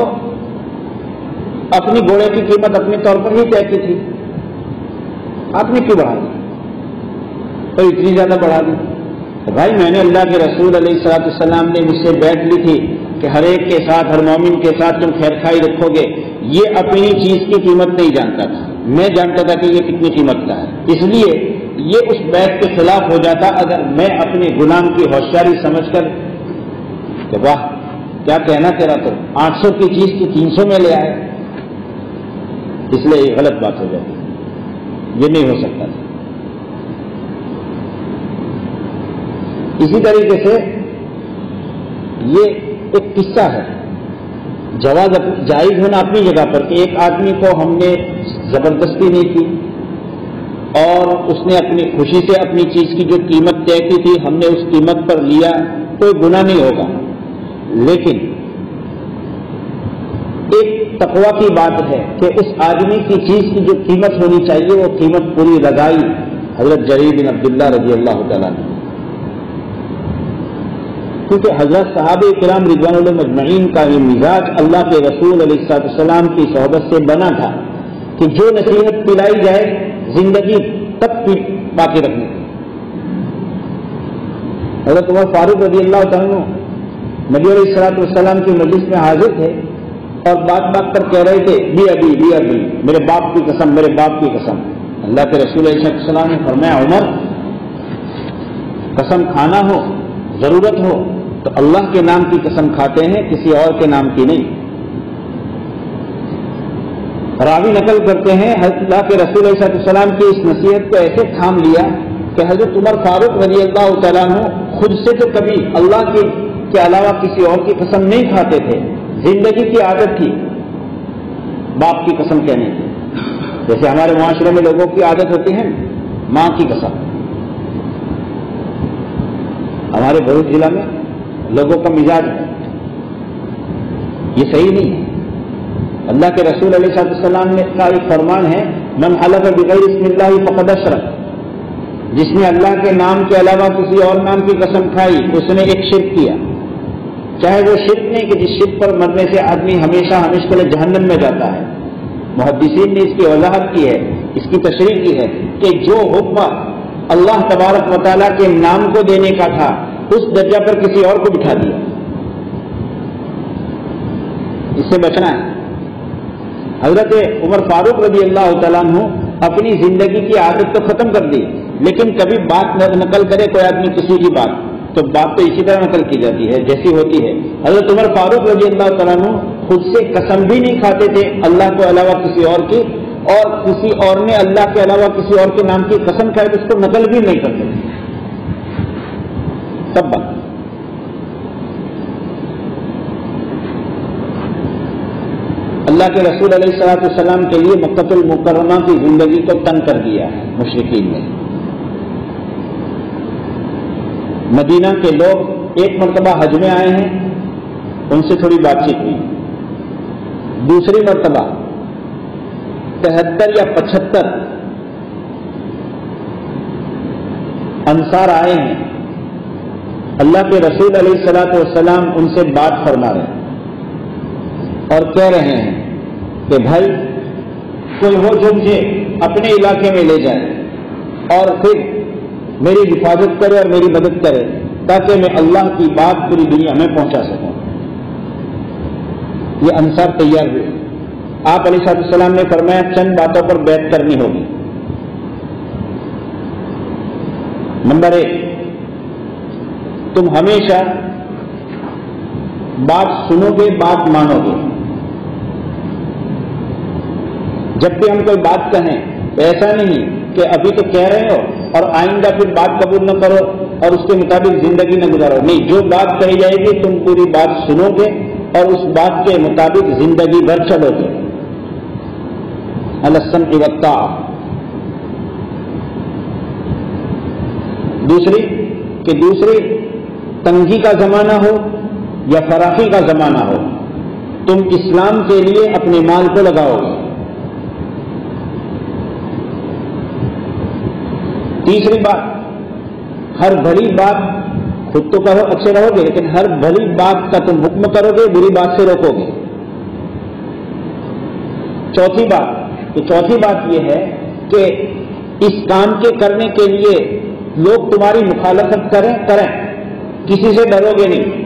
اپنی گھوڑے کی قیمت اپنے طور پر ہی طے کی تھی، آپ نے کیوں بڑھا دی؟ تو اتنی زیادہ بڑھا دی. تو بھائی میں نے اللہ کے رسول علیہ الصلوۃ والسلام نے مجھ سے بیعت لی تھی کہ ہر ایک کے ساتھ، ہر مومن کے ساتھ تم خیر خائی رکھو گے. یہ اپنی چیز کی قیمت نہیں جانتا تھا، میں جانتا تھا کہ یہ کتنی قیمت کا ہے، اس لیے یہ اس بیعت کے خلاف ہو جاتا اگر میں اپنے غلام کی ہوشیاری سمجھ کر کہ واہ کیا کہنا تیرا، تو 800 کی چیز کی 300 میں لے آئے. اس لیے یہ غلط بات ہو جاتی، یہ نہیں ہو سکتا تھا. اسی طریقے سے یہ ایک قصہ ہے، جواز جائز ہونا اپنی جگہ پر کہ ایک آدمی کو ہم نے زبردستی نہیں کی اور اس نے اپنی خوشی سے اپنی چیز کی جو قیمت طے کی تھی ہم نے اس قیمت پر لیا، کوئی گناہ نہیں ہوگا. لیکن ایک تقویٰ کی بات ہے کہ اس آدمی کی چیز کی جو قیمت ہونی چاہیے وہ قیمت پوری لگائی حضرت جریر بن عبداللہ رضی اللہ تعالیٰ نے. کیونکہ حضرت صحابہ کرام رضوان اللہ مجمعین کا یہ مزاج اللہ کے رسول علیہ السلام کی صحبت سے بنا تھا کہ جو نصیحت پلائی جائے زندگی تک باقی رکھنے. حضرت عمر فاروق رضی اللہ تعالیٰ نبی علیہ السلام کی مجلس میں حاضر تھے اور بات بات پر کہہ رہے تھے بھی ابھی میرے باپ کی قسم، میرے باپ کی قسم. اللہ کے رسول علیہ السلام نے فرمایا عمر قسم کھانا ہو ضرورت ہو تو اللہ کے نام کی قسم کھاتے ہیں، کسی اور کے نام کی نہیں. راوی نقل کرتے ہیں اللہ کے رسول علیہ السلام کی اس نصیحت کو ایسے تھام لیا کہ حضرت عمر فاروق رضی اللہ تعالیٰ عنہ خود سے تو کبھی اللہ کے علاوہ کسی اور کی قسم نہیں کھاتے تھے، زندگی کی عادت تھی باپ کی قسم کہنے کی. جیسے ہمارے معاشرے میں لوگوں کی عادت ہوتی ہے ماں کی قسم. ہمارے بھروچ ضلع میں لوگوں کا مزاج ہے، یہ صحیح نہیں ہے. اللہ کے رسول علیہ السلام نے کا ایک فرمان ہے من حلف بغیر اسم اللہ فقد اشرک، جس نے اللہ کے نام کے علاوہ کسی اور نام کی قسم کھائی اس نے ایک شرک کیا. چاہے وہ شرک نہیں کہ جس شرک پر مرنے سے آدمی ہمیشہ کے لیے جہنم میں جاتا ہے. محدثین نے اس کی وضاحت کی ہے، اس کی تشریح کی ہے کہ جو حکم اللہ تبارک و تعالیٰ کے نام کو دینے کا تھا اس درجہ پر کسی اور کو بٹھا دیا، اس سے بچنا ہے. حضرت عمر فاروق رضی اللہ تعالیٰ عنہ اپنی زندگی کی عادت تو ختم کر دی، لیکن کبھی بات نقل کرے کوئی آدمی کسی کی بات تو بات تو اسی طرح نقل کی جاتی ہے جیسی ہوتی ہے. حضرت عمر فاروق رضی اللہ تعالیٰ عنہ خود سے قسم بھی نہیں کھاتے تھے اللہ کے علاوہ کسی اور کی، اور کسی اور نے اللہ کے علاوہ کسی اور کے نام کی قسم کھائے تو اس کو نقل بھی نہیں کرتے تھے. تب بات اللہ کے رسول علیہ السلام کے لیے مکہ المکرمہ کی زندگی کو تنگ کر دیا ہے مشرکین نے. مدینہ کے لوگ ایک مرتبہ حج میں آئے ہیں، ان سے تھوڑی بات چیت ہوئی. دوسری مرتبہ 73 یا 75 انصار آئے ہیں، اللہ کے رسول علیہ السلام ان سے بات فرما رہے ہیں اور کہہ رہے ہیں کہ بھائی کوئی ہو جو مجھے اپنے علاقے میں لے جائے اور پھر میری حفاظت کرے اور میری مدد کرے تاکہ میں اللہ کی بات پوری دنیا میں پہنچا سکوں. یہ انصار تیار ہوئے. آپ علیہ السلام نے فرمایا چند باتوں پر بیعت کرنی ہوگی. نمبر 1، تم ہمیشہ بات سنو گے، بات مانو گے. جب بھی ہم کوئی بات کہیں تو ایسا نہیں کہ ابھی تو کہہ رہے ہو اور آئندہ پھر بات قبول نہ کرو اور اس کے مطابق زندگی نہ گزارو. نہیں، جو بات کہی جائے گی تم پوری بات سنو گے اور اس بات کے مطابق زندگی بھر چلو گے. السمع والطاعہ. دوسری تنگی کا زمانہ ہو یا فراخی کا زمانہ ہو، تم اسلام کے لیے اپنے مال کو لگاؤ گے. تیسری بات، ہر بھلی بات خود تو کرو، اچھے رہو گے، لیکن ہر بھلی بات کا تم حکم کرو گے، بری بات سے روکو گے. چوتھی بات یہ ہے کہ اس کام کے کرنے کے لیے لوگ تمہاری مخالفت کریں، کسی سے ڈرو گے نہیں.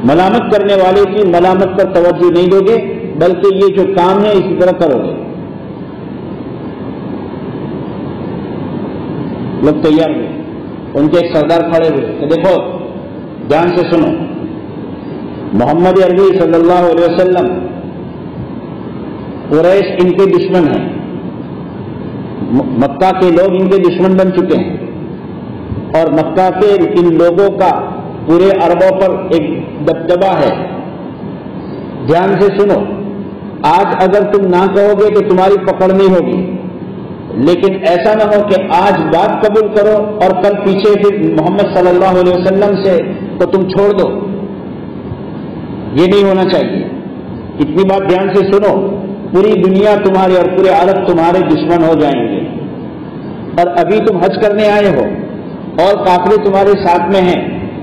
ملامت کرنے والے کی ملامت پر توجہ نہیں دو گے، بلکہ یہ جو کام ہے اسی طرح کرو گے. لوگ تیار ہوئے، ان کے ایک سردار کھڑے ہوئے کہ دیکھو دھیان سے سنو، محمد عربی صلی اللہ علیہ وسلم، قریش ان کے دشمن ہیں، مکہ کے لوگ ان کے دشمن بن چکے ہیں، اور مکہ کے ان لوگوں کا پورے عربوں پر ایک دبدبہ ہے. دھیان سے سنو، آج اگر تم نہ کہو گے تو تمہاری پکڑ نہیں ہوگی، لیکن ایسا نہ ہو کہ آج بات قبول کرو اور کل پیچھے پھر محمد صلی اللہ علیہ وسلم سے تو تم چھوڑ دو. یہ نہیں ہونا چاہیے. اتنی بات دھیان سے سنو، پوری دنیا تمہارے اور پورے عرب تمہارے دشمن ہو جائیں گے، اور ابھی تم حج کرنے آئے ہو اور قافلے تمہارے ساتھ میں ہیں.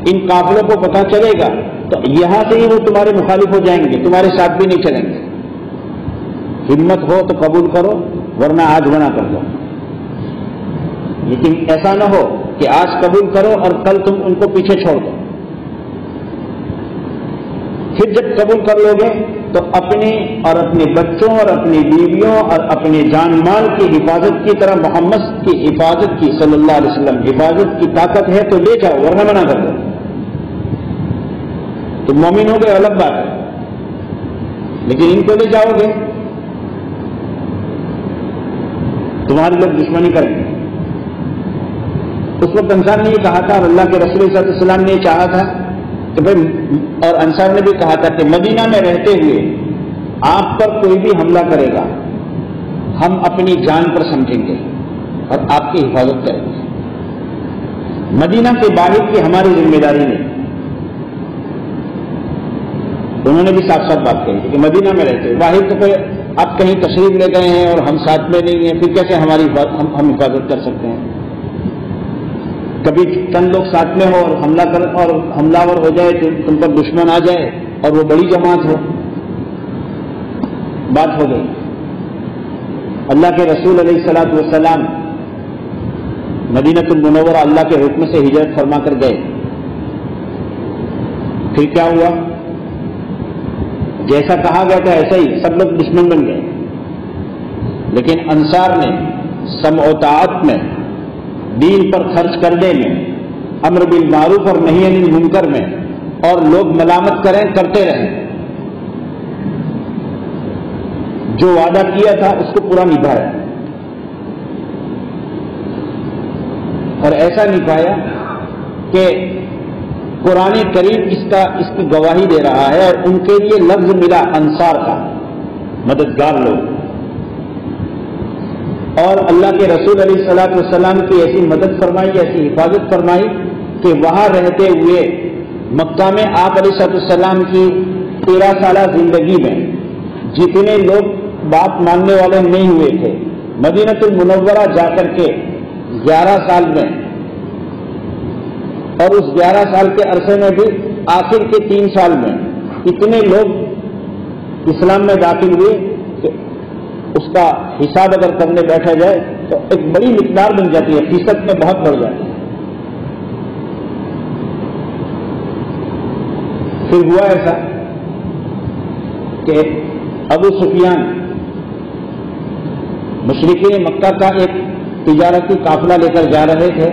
ان قافلوں کو پتہ چلے گا تو یہاں سے ہی وہ تمہارے مخالف ہو جائیں گے، تمہارے ساتھ بھی نہیں چلیں گے. ہمت ہو تو قبول کرو، ورنہ آج منع کر دو. لیکن ایسا نہ ہو کہ آج قبول کرو اور کل تم ان کو پیچھے چھوڑ دو. پھر جب قبول کر لو گے تو اپنے اور اپنے بچوں اور اپنی بیویوں اور اپنے جان مال کی حفاظت کی طرح محمد کی حفاظت کی صلی اللہ علیہ وسلم حفاظت کی طاقت ہے تو لے جاؤ، ورنہ منع کر دو. تو مومن ہو گئے الگ بات ہے، لیکن ان کو لے جاؤ گے تمہارے لوگ دشمنی کریں گے. اس وقت انصار نے یہ کہا تھا اور اللہ کے رسول صلی اللہ علیہ وسلم نے یہ چاہا تھا کہ بھائی، اور انصار نے بھی کہا تھا کہ مدینہ میں رہتے ہوئے آپ پر کوئی بھی حملہ کرے گا ہم اپنی جان پر سمجھیں گے اور آپ کی حفاظت کریں گے. مدینہ کے باہر کی ہماری ذمہ داری نہیں. انہوں نے بھی صاف صاف بات کہی کہ مدینہ میں رہتے ہوئے باہر تو کوئی آپ کہیں تشریف لے گئے ہیں اور ہم ساتھ میں نہیں ہیں، پھر کیسے ہم حفاظت کر سکتے ہیں. کبھی چند لوگ ساتھ میں ہو اور حملہ ور ہو جائے تو تم پر دشمن آ جائے اور وہ بڑی جماعت ہو، بات ہو گئی. اللہ کے رسول علیہ الصلوۃ والسلام مدینہ المنورہ اللہ کے حکم سے ہجرت فرما کر گئے. پھر کیا ہوا؟ جیسا کہا گیا تھا ایسا ہی سب لوگ دشمن بن گئے. لیکن انصار نے سمع و طاعت میں، دین پر خرچ کرنے میں، امر بالمعروف اور نہی عن المنکر میں، اور لوگ ملامت کریں کرتے رہیں، جو وعدہ کیا تھا اس کو پورا نبھایا. اور ایسا نبھایا کہ قرآن کریم اس کی گواہی دے رہا ہے، اور ان کے لیے لفظ ملا انصار کا، مددگار لوگ. اور اللہ کے رسول علیہ الصلوۃ والسلام کی ایسی مدد فرمائی، ایسی حفاظت فرمائی کہ وہاں رہتے ہوئے مکہ میں آپ علیہ الصلوۃ والسلام کی 13 سالہ زندگی میں جتنے لوگ بات ماننے والے نہیں ہوئے تھے، مدینہ المنورہ جا کر کے 11 سال میں، اور اس 11 سال کے عرصے میں بھی آخر کے 3 سال میں اتنے لوگ اسلام میں داخل ہوئے کہ اس کا حساب اگر کرنے بیٹھا جائے تو ایک بڑی مقدار بن جاتی ہے، فیصد میں بہت بڑھ جاتی ہے. پھر ہوا ایسا کہ ابو سفیان مشرکین مکہ کا ایک تجارتی قافلہ لے کر جا رہے تھے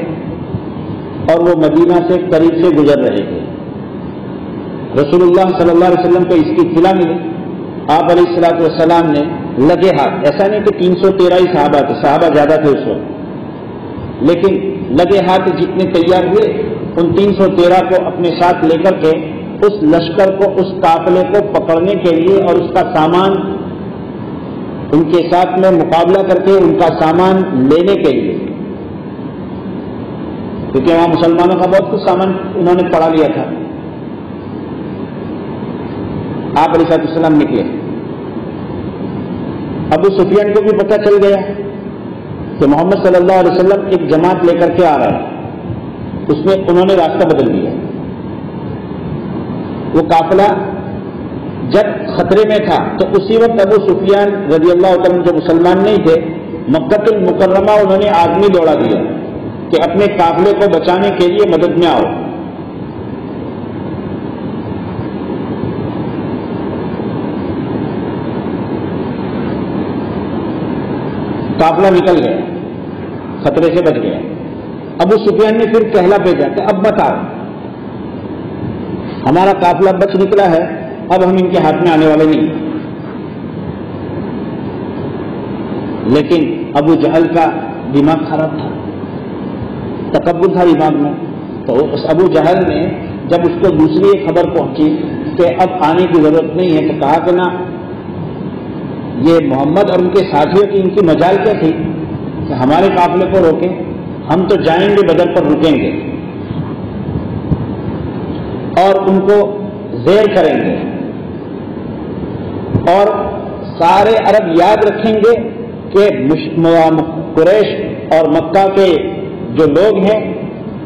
اور وہ مدینہ سے قریب سے گزر رہے تھے. رسول اللہ صلی اللہ علیہ وسلم کو اس کی اطلاع ملی. آپ علیہ الصلوۃ والسلام نے لگے ہاتھ. ایسا نہیں کہ 313 ہی صحابہ تھے، صحابہ زیادہ تھے اس وقت، لیکن لگے ہاتھ جتنے تیار ہوئے ان 313 کو اپنے ساتھ لے کر کے اس لشکر کو، اس قافلے کو پکڑنے کے لیے اور اس کا سامان ان کے ساتھ میں مقابلہ کر کے ان کا سامان لینے کے لیے، کیونکہ وہاں مسلمانوں کا بہت کچھ سامان انہوں نے پڑا لیا تھا. آپ علیہ السلام نکلے. ابو سفیان کو بھی پتہ چل گیا کہ محمد صلی اللہ علیہ وسلم ایک جماعت لے کر کے آ رہا ہے. اس میں انہوں نے راستہ بدل دیا. وہ قافلہ جب خطرے میں تھا تو اسی وقت ابو سفیان رضی اللہ عنہ جو مسلمان نہیں تھے، مکہ المکرمہ انہوں نے آدمی دوڑا دیا کہ اپنے قافلے کو بچانے کے لیے مدد میں آؤ. قافلہ نکل گیا، خطرے سے بچ گیا. ابو سفیان نے پھر کہلا بھیجا کہ اب مت آؤ، ہمارا قافلہ بچ نکلا ہے، اب ہم ان کے ہاتھ میں آنے والے نہیں. لیکن ابو جہل کا دماغ خراب تھا، تکبر تھا دماغ میں. تو اس ابو جہل نے جب اس کو دوسری خبر پہنچی کہ اب آنے کی ضرورت نہیں ہے، تو کہا کہ نا یہ محمد اور ان کے ساتھیوں کی ان کی مجال کیا تھی کہ ہمارے قافلے کو روکیں، ہم تو جائیں گے بدر پر رکیں گے اور ان کو زیر کریں گے اور سارے عرب یاد رکھیں گے کہ قریش اور مکہ کے جو لوگ ہیں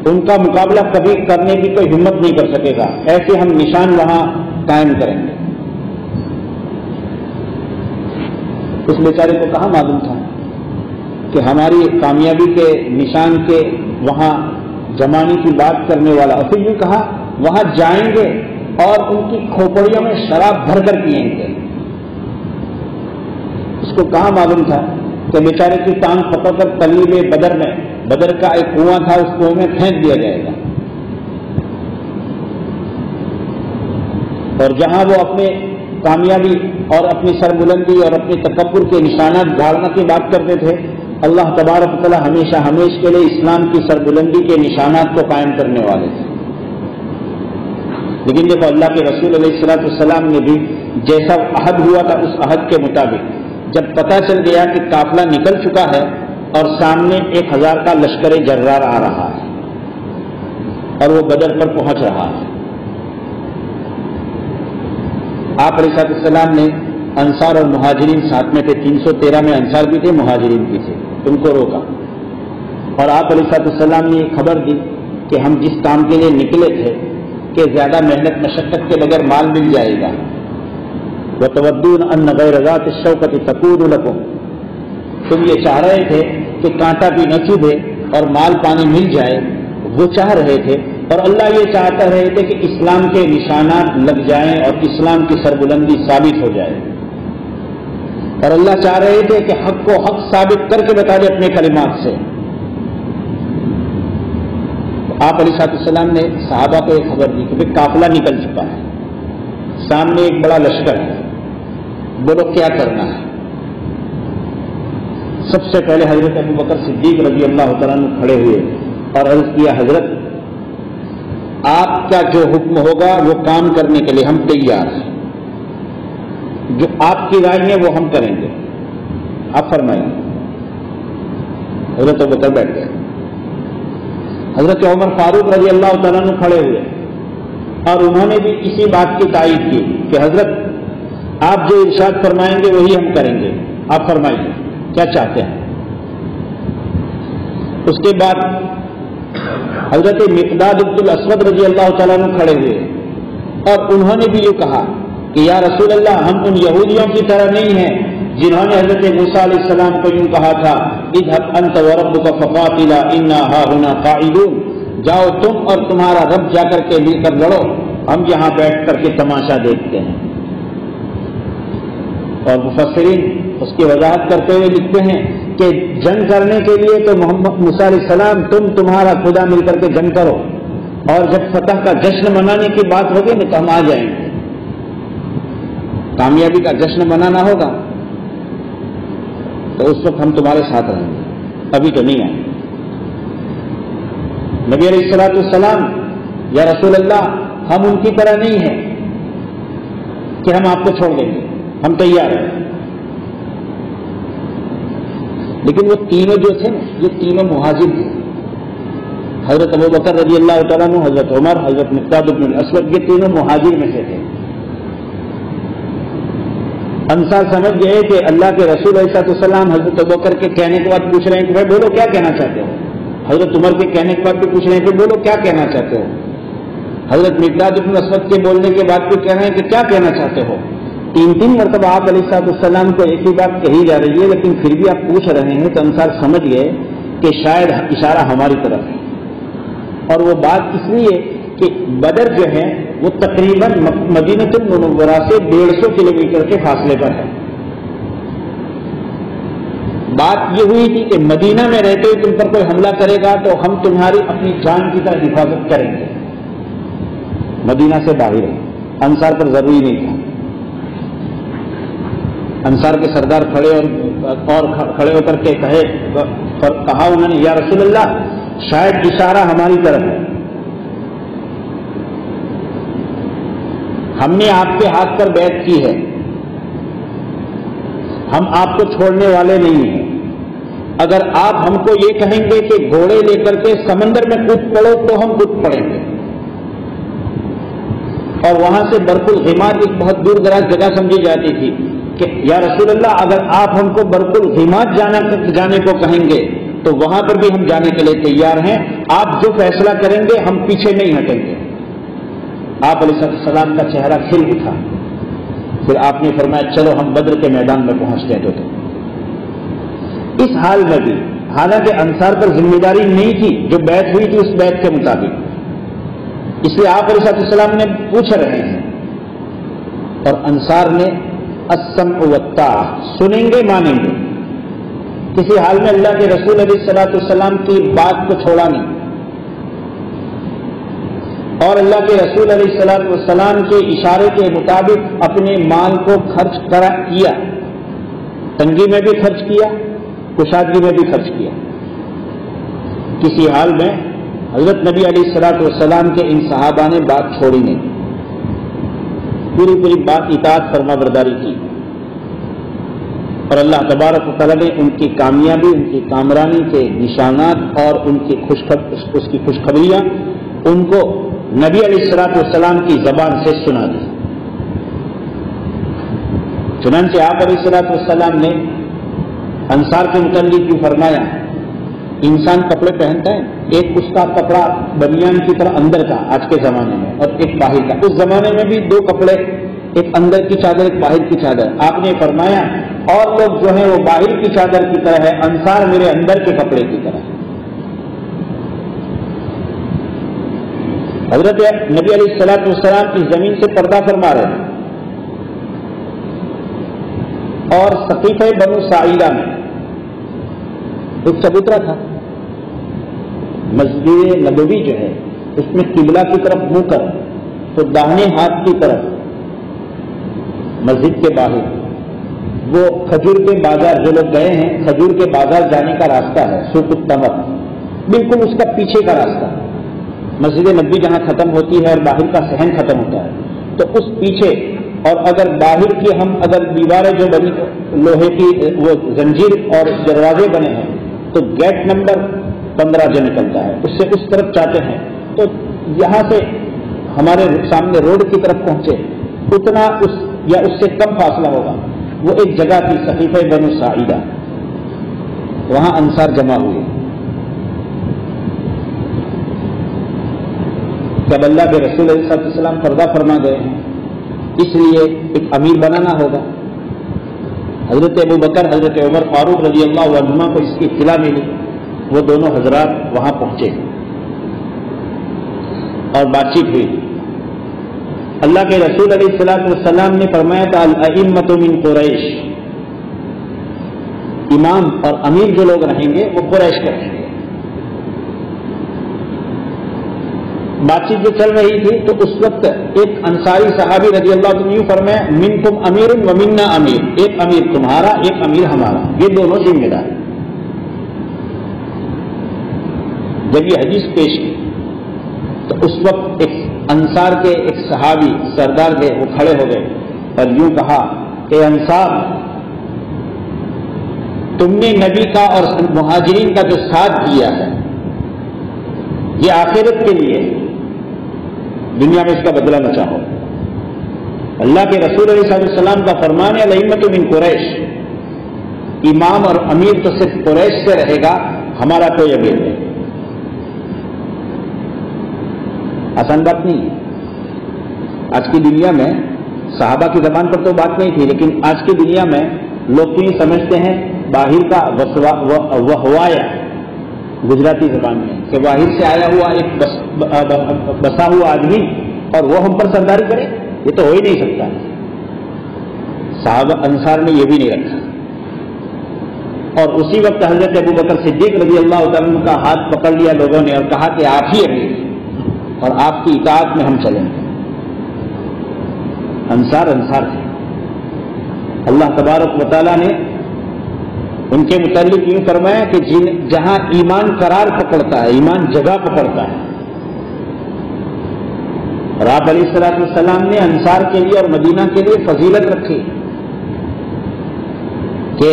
ان کا مقابلہ کبھی کرنے کی کوئی ہمت نہیں کر سکے گا. ایسے ہم نشان وہاں قائم کریں گے. اس بیچارے کو کہاں معلوم تھا کہ ہماری کامیابی کے نشان کے وہاں جمانے کی بات کرنے والا. اور پھر یوں کہا وہاں جائیں گے اور ان کی کھوپڑیوں میں شراب بھر کر پئیں گے. اس کو کہاں معلوم تھا کہ بیچارے کی ٹانگ پکڑ کر قلیب بدر میں، بدر کا ایک کنواں تھا، اس کنویں میں پھینک دیا جائے گا اور جہاں وہ اپنے کامیابی اور اپنی سربلندی اور اپنے تکبر کے نشانات گاڑنے کی بات کرتے تھے، اللہ تبارک و تعالیٰ ہمیشہ ہمیشہ کے لیے اسلام کی سربلندی کے نشانات کو قائم کرنے والے تھے. لیکن دیکھو اللہ کے رسول علیہ الصلوۃ والسلام نے بھی جیسا عہد ہوا تھا اس عہد کے مطابق جب پتہ چل گیا کہ قافلہ نکل چکا ہے اور سامنے 1000 کا لشکر جرار آ رہا ہے اور وہ بدر پر پہنچ رہا ہے، آپ علیہ السلام نے انصار اور مہاجرین ساتھ میں تھے، 313 میں انصار بھی تھے، مہاجرین بھی تھے، ان کو روکا اور آپ علیہ السلام نے یہ خبر دی کہ ہم جس کام کے لیے نکلے تھے کہ زیادہ محنت مشقت کے بغیر مال مل جائے گا. وَتَوَدُّونَ أَنَّ غَيْرَ ذَاتِ الشَّوْكَةِ تَكُونُ لَكُمْ، تم یہ چاہ رہے تھے کہ کانٹا بھی نہ چبھے اور مال پانی مل جائے، وہ چاہ رہے تھے. اور اللہ یہ چاہتا رہے تھے کہ اسلام کے نشانات لگ جائیں اور اسلام کی سربلندی ثابت ہو جائے. اور اللہ چاہ رہے تھے کہ حق کو حق ثابت کر کے بتا دے اپنے کلمات سے. آپ علیہ السلام نے صحابہ کو ایک خبر دی کہ قافلہ نکل چکا ہے، سامنے ایک بڑا لشکر ہے، بولو کیا کرنا ہے. سب سے پہلے حضرت ابو بکر صدیق رضی اللہ تعالیٰ عنہ کھڑے ہوئے اور عرض کیا حضرت آپ کا جو حکم ہوگا وہ کام کرنے کے لیے ہم تیار ہیں، جو آپ کی رائے ہے وہ ہم کریں گے. آپ فرمائیں. حضرت ابو بکر بیٹھ گئے. حضرت عمر فاروق رضی اللہ تعالیٰ عنہ کھڑے ہوئے اور انہوں نے بھی اسی بات کی تائید کی کہ حضرت آپ جو ارشاد فرمائیں گے وہی ہم کریں گے. آپ فرمائیے کیا چاہتے ہیں. اس کے بعد حضرت مقداد بن الاسود رضی اللہ تعالیٰ عنہ کھڑے ہوئے اور انہوں نے بھی یہ کہا کہ یا رسول اللہ ہم ان یہودیوں کی طرح نہیں ہیں جنہوں نے حضرت موسیٰ علیہ السلام کو یوں کہا تھا اذهب انت وربك فقاتلا انا هاهنا قاعدون، جاؤ تم اور تمہارا رب جا کر کے مل کر لڑو، ہم یہاں بیٹھ کر کے تماشا دیکھتے ہیں. اور مفسرین اس کی وضاحت کرتے ہوئے لکھتے ہیں کہ جنگ کرنے کے لیے تو محمد موسیٰ علیہ السلام تمہارا خدا مل کر کے جنگ کرو، اور جب فتح کا جشن منانے کی بات ہوگی نا تو ہم آ جائیں گے، کامیابی کا جشن منانا ہوگا تو اس وقت ہم تمہارے ساتھ رہیں گے، ابھی تو نہیں آئے۔ نبی علیہ الصلوۃ والسلام، یا رسول اللہ ہم ان کی طرح نہیں ہیں کہ ہم آپ کو چھوڑ دیں گے، ہم تیار ہیں۔ لیکن وہ تینوں جو تھے یہ تینوں مہاجر تھے، حضرت ابوبکر رضی اللہ تعالیٰ عنہ، حضرت عمر، حضرت مقداد بن الاسود، یہ تینوں مہاجر میں سے تھے۔ انصار سمجھ گئے کہ اللہ کے رسول علیہ السلام حضرت ابوبکر کے کہنے کے بعد پوچھ رہے ہیں کہ بھائی بولو کیا کہنا چاہتے ہو، حضرت عمر کے کہنے کے بعد بھی پوچھ رہے ہیں کہ بولو کیا کہنا چاہتے ہو، حضرت مقداد بن الاسود کے بولنے کے بعد بھی کہہ رہے ہیں کہ کیا کہنا چاہتے ہو۔ تین مرتبہ آپ علیہ السلام کو ایک ہی بات کہی جا رہی ہے، لیکن پھر بھی آپ پوچھ رہے ہیں، تو انصار سمجھ گئے کہ شاید اشارہ ہماری طرف ہے۔ اور وہ بات اس لیے کہ بدر جو ہے وہ تقریباً مدینہ المنورہ سے 150 کلومیٹر کے فاصلے پر ہے۔ بات یہ ہوئی تھی کہ مدینہ میں رہتے ہوئے تم پر کوئی حملہ کرے گا تو ہم تمہاری اپنی جان کی طرح حفاظت کریں گے، مدینہ سے باہر ہے۔ انصار پر ضروری نہیں تھا، انصار کے سردار کھڑے اور کھڑے ہو کر کے کہا انہوں نے، یا رسول اللہ شاید اشارہ ہماری طرف ہے، ہم نے آپ کے ہاتھ پر بیعت کی ہے، ہم آپ کو چھوڑنے والے نہیں ہیں، اگر آپ ہم کو یہ کہیں گے کہ گھوڑے لے کر کے سمندر میں کود پڑو تو ہم کود پڑیں گے۔ اور وہاں سے برق الغماد ایک بہت دور دراز جگہ سمجھی جاتی تھی کہ یا رسول اللہ اگر آپ ہم کو برق الغماد جانے کو کہیں گے تو وہاں پر بھی ہم جانے کے لیے تیار ہیں، آپ جو فیصلہ کریں گے ہم پیچھے نہیں ہٹیں گے۔ آپ علیہ السلام کا چہرہ کھل اٹھا، پھر آپ نے فرمایا چلو ہم بدر کے میدان میں پہنچتے ہیں۔ تو اس حال میں بھی حالانکہ انصار پر ذمہ داری نہیں تھی، جو بیعت ہوئی تھی اس بیعت کے مطابق، اس لیے آپ علیہ السلام نے پوچھ رہے ہیں، اور انصار نے السمع والطاعہ، سنیں گے مانیں گے، کسی حال میں اللہ کے رسول علیہ السلام کی بات کو چھوڑا نہیں، اور اللہ کے رسول علیہ السلام کے اشارے کے مطابق اپنے مال کو خرچ کیا، تنگی میں بھی خرچ کیا، کشادگی میں بھی خرچ کیا۔ کسی حال میں حضرت نبی علیہ السلام کے ان صحابہ نے بات چھوڑی نہیں، پوری بات اطاعت فرما برداری کی، اور اللہ تبارک و تعالیٰ نے ان کی کامیابی، ان کی کامرانی کے نشانات اور ان کی اس کی خوشخبریاں ان کو نبی علیہ السلام کی زبان سے سنا دی۔ چنانچہ آپ علیہ السلام نے انصار کے متعلق بھی فرمایا، انسان کپڑے پہنتا ہے، ایک اس کا کپڑا بنیان کی طرح اندر کا آج کے زمانے میں، اور ایک باہر کا۔ اس زمانے میں بھی دو کپڑے، ایک اندر کی چادر ایک باہر کی چادر۔ آپ نے فرمایا اور لوگ جو ہیں وہ باہر کی چادر کی طرح ہے، انصار میرے اندر کے کپڑے کی طرح ہے۔ حضرت نبی علیہ السلام کی زمین سے پردہ فرما رہے ہیں، اور سقیفہ بنو ساعدہ میں ایک چبوترا تھا، مسجد نبوی جو ہے اس میں قبلہ کی طرف منہ کر تو داہنے ہاتھ کی طرف مسجد کے باہر وہ کھجور کے بازار، جو لوگ گئے ہیں کھجور کے بازار جانے کا راستہ ہے، سوق التمر، بالکل اس کا پیچھے کا راستہ، مسجد نبوی جہاں ختم ہوتی ہے اور باہر کا صحن ختم ہوتا ہے، تو اس پیچھے، اور اگر باہر کی ہم اگر دیواریں جو بنی لوہے کی وہ زنجیر اور دروازے بنے ہیں تو گیٹ نمبر 15 جو نکلتا ہے اس سے اس طرف چاہتے ہیں، تو یہاں سے ہمارے سامنے روڈ کی طرف پہنچے اتنا یا اس سے کم فاصلہ ہوگا، وہ ایک جگہ تھی سقیفہ بنو ساعدہ، وہاں انصار جمع ہوئے۔ جب اللہ کے رسول علیہ السلام پردہ فرما گئے ہیں، اس لیے ایک امیر بنانا ہوگا۔ حضرت ابو بکر، حضرت عمر فاروق رضی اللہ عنہما کو اس کی اطلاع ملی، وہ دونوں حضرات وہاں پہنچے اور بات چیت ہوئی۔ اللہ کے رسول علیہ السلام نے فرمایا تھا الائمۃ من قریش، امام اور امیر جو لوگ رہیں گے وہ قریش کے رہیں گے۔ بات چیت جو چل رہی تھی تو اس وقت ایک انصاری صحابی رضی اللہ عنہ یوں فرمایا منکم امیر و منا امیر، ایک امیر تمہارا ایک امیر ہمارا، یہ دونوں ذمہ دار۔ جب یہ حدیث پیش کی تو اس وقت ایک انصار کے ایک صحابی سردار کے وہ کھڑے ہو گئے اور یوں کہا کہ انصار، تم نے نبی کا اور مہاجرین کا جو ساتھ دیا ہے یہ آخرت کے لیے، دنیا میں اس کا بدلہ نہ چاہو۔ اللہ کے رسول علیہ السلام کا فرمان ہے الائمۃ من قریش، امام اور امیر تو صرف قریش سے رہے گا، ہمارا کوئی امیر نہیں۔ آسان بات نہیں ہے۔ آج کی دنیا میں صحابہ کی زبان پر تو بات نہیں تھی، لیکن آج کی دنیا میں لوگ یہ سمجھتے ہیں باہر کا وہوایا، گجراتی زبان میں، کہ باہر سے آیا ہوا ایک بسا ہوا آدمی اور وہ ہم پر سرداری کرے، یہ تو ہو ہی نہیں سکتا۔ صحابہ انصار نے یہ بھی نہیں رکھا، اور اسی وقت حضرت ابو بکر صدیق رضی اللہ تعالیٰ عنہ کا ہاتھ پکڑ لیا لوگوں نے اور کہا کہ آپ ہی امیر اور آپ کی اطاعت میں ہم چلیں گے۔ انصار تھے۔ اللہ تبارک و تعالیٰ نے ان کے متعلق یوں فرمایا کہ جہاں ایمان قرار پکڑتا ہے، ایمان جگہ پکڑتا ہے، اور آپ علیہ الصلوۃ والسلام نے انصار کے لیے اور مدینہ کے لیے فضیلت رکھی کہ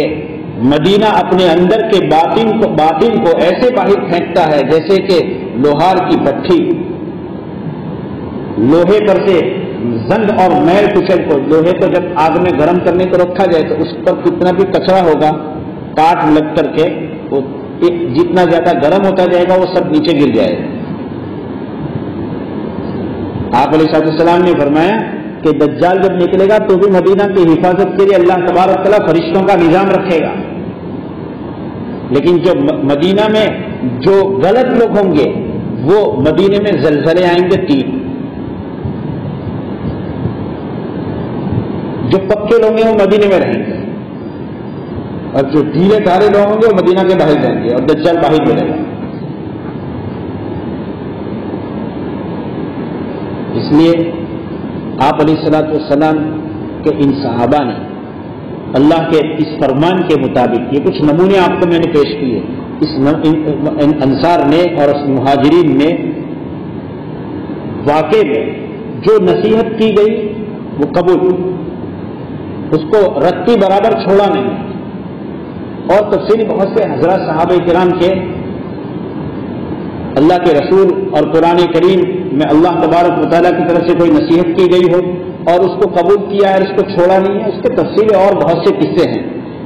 مدینہ اپنے اندر کے باطن کو ایسے باہر پھینکتا ہے جیسے کہ لوہار کی بھٹی، لوہے پر سے زنگ اور میل کچل کو، لوہے کو جب آگ میں گرم کرنے کو رکھا جائے تو اس پر کتنا بھی کچرا ہوگا کاٹ لگ کر کے وہ جتنا زیادہ گرم ہوتا جائے گا وہ سب نیچے گر جائے گا۔ آپ علیہ السلام نے فرمایا کہ دجال جب نکلے گا تو بھی مدینہ کی حفاظت کے لیے اللہ تبارک تعالیٰ فرشتوں کا نظام رکھے گا، لیکن جو مدینہ میں جو غلط لوگ ہوں گے وہ مدینے میں زلزلے آئیں گے 3، جو پکے لوگ ہیں وہ مدینے میں رہیں گے اور جو ڈھیلے ڈھارے لوگ ہوں گے وہ مدینہ کے باہر جائیں گے اور دجال باہر ملے گا۔ اس لیے آپ علیہ الصلوۃ والسلام کے ان صحابہ نے اللہ کے اس فرمان کے مطابق، یہ کچھ نمونے آپ کو میں نے پیش کیے، اس انصار نے اور اس مہاجرین نے واقع میں جو نصیحت کی گئی وہ قبول، اس کو رتی برابر چھوڑا نہیں، اور تفصیلی بہت سے حضرات صحابہ کرام کے اللہ کے رسول اور قرآن کریم میں اللہ تبارک و تعالیٰ کی طرف سے کوئی نصیحت کی گئی ہو اور اس کو قبول کیا ہے اور اس کو چھوڑا نہیں ہے، اس کے تفصیل اور بہت سے قصے ہیں۔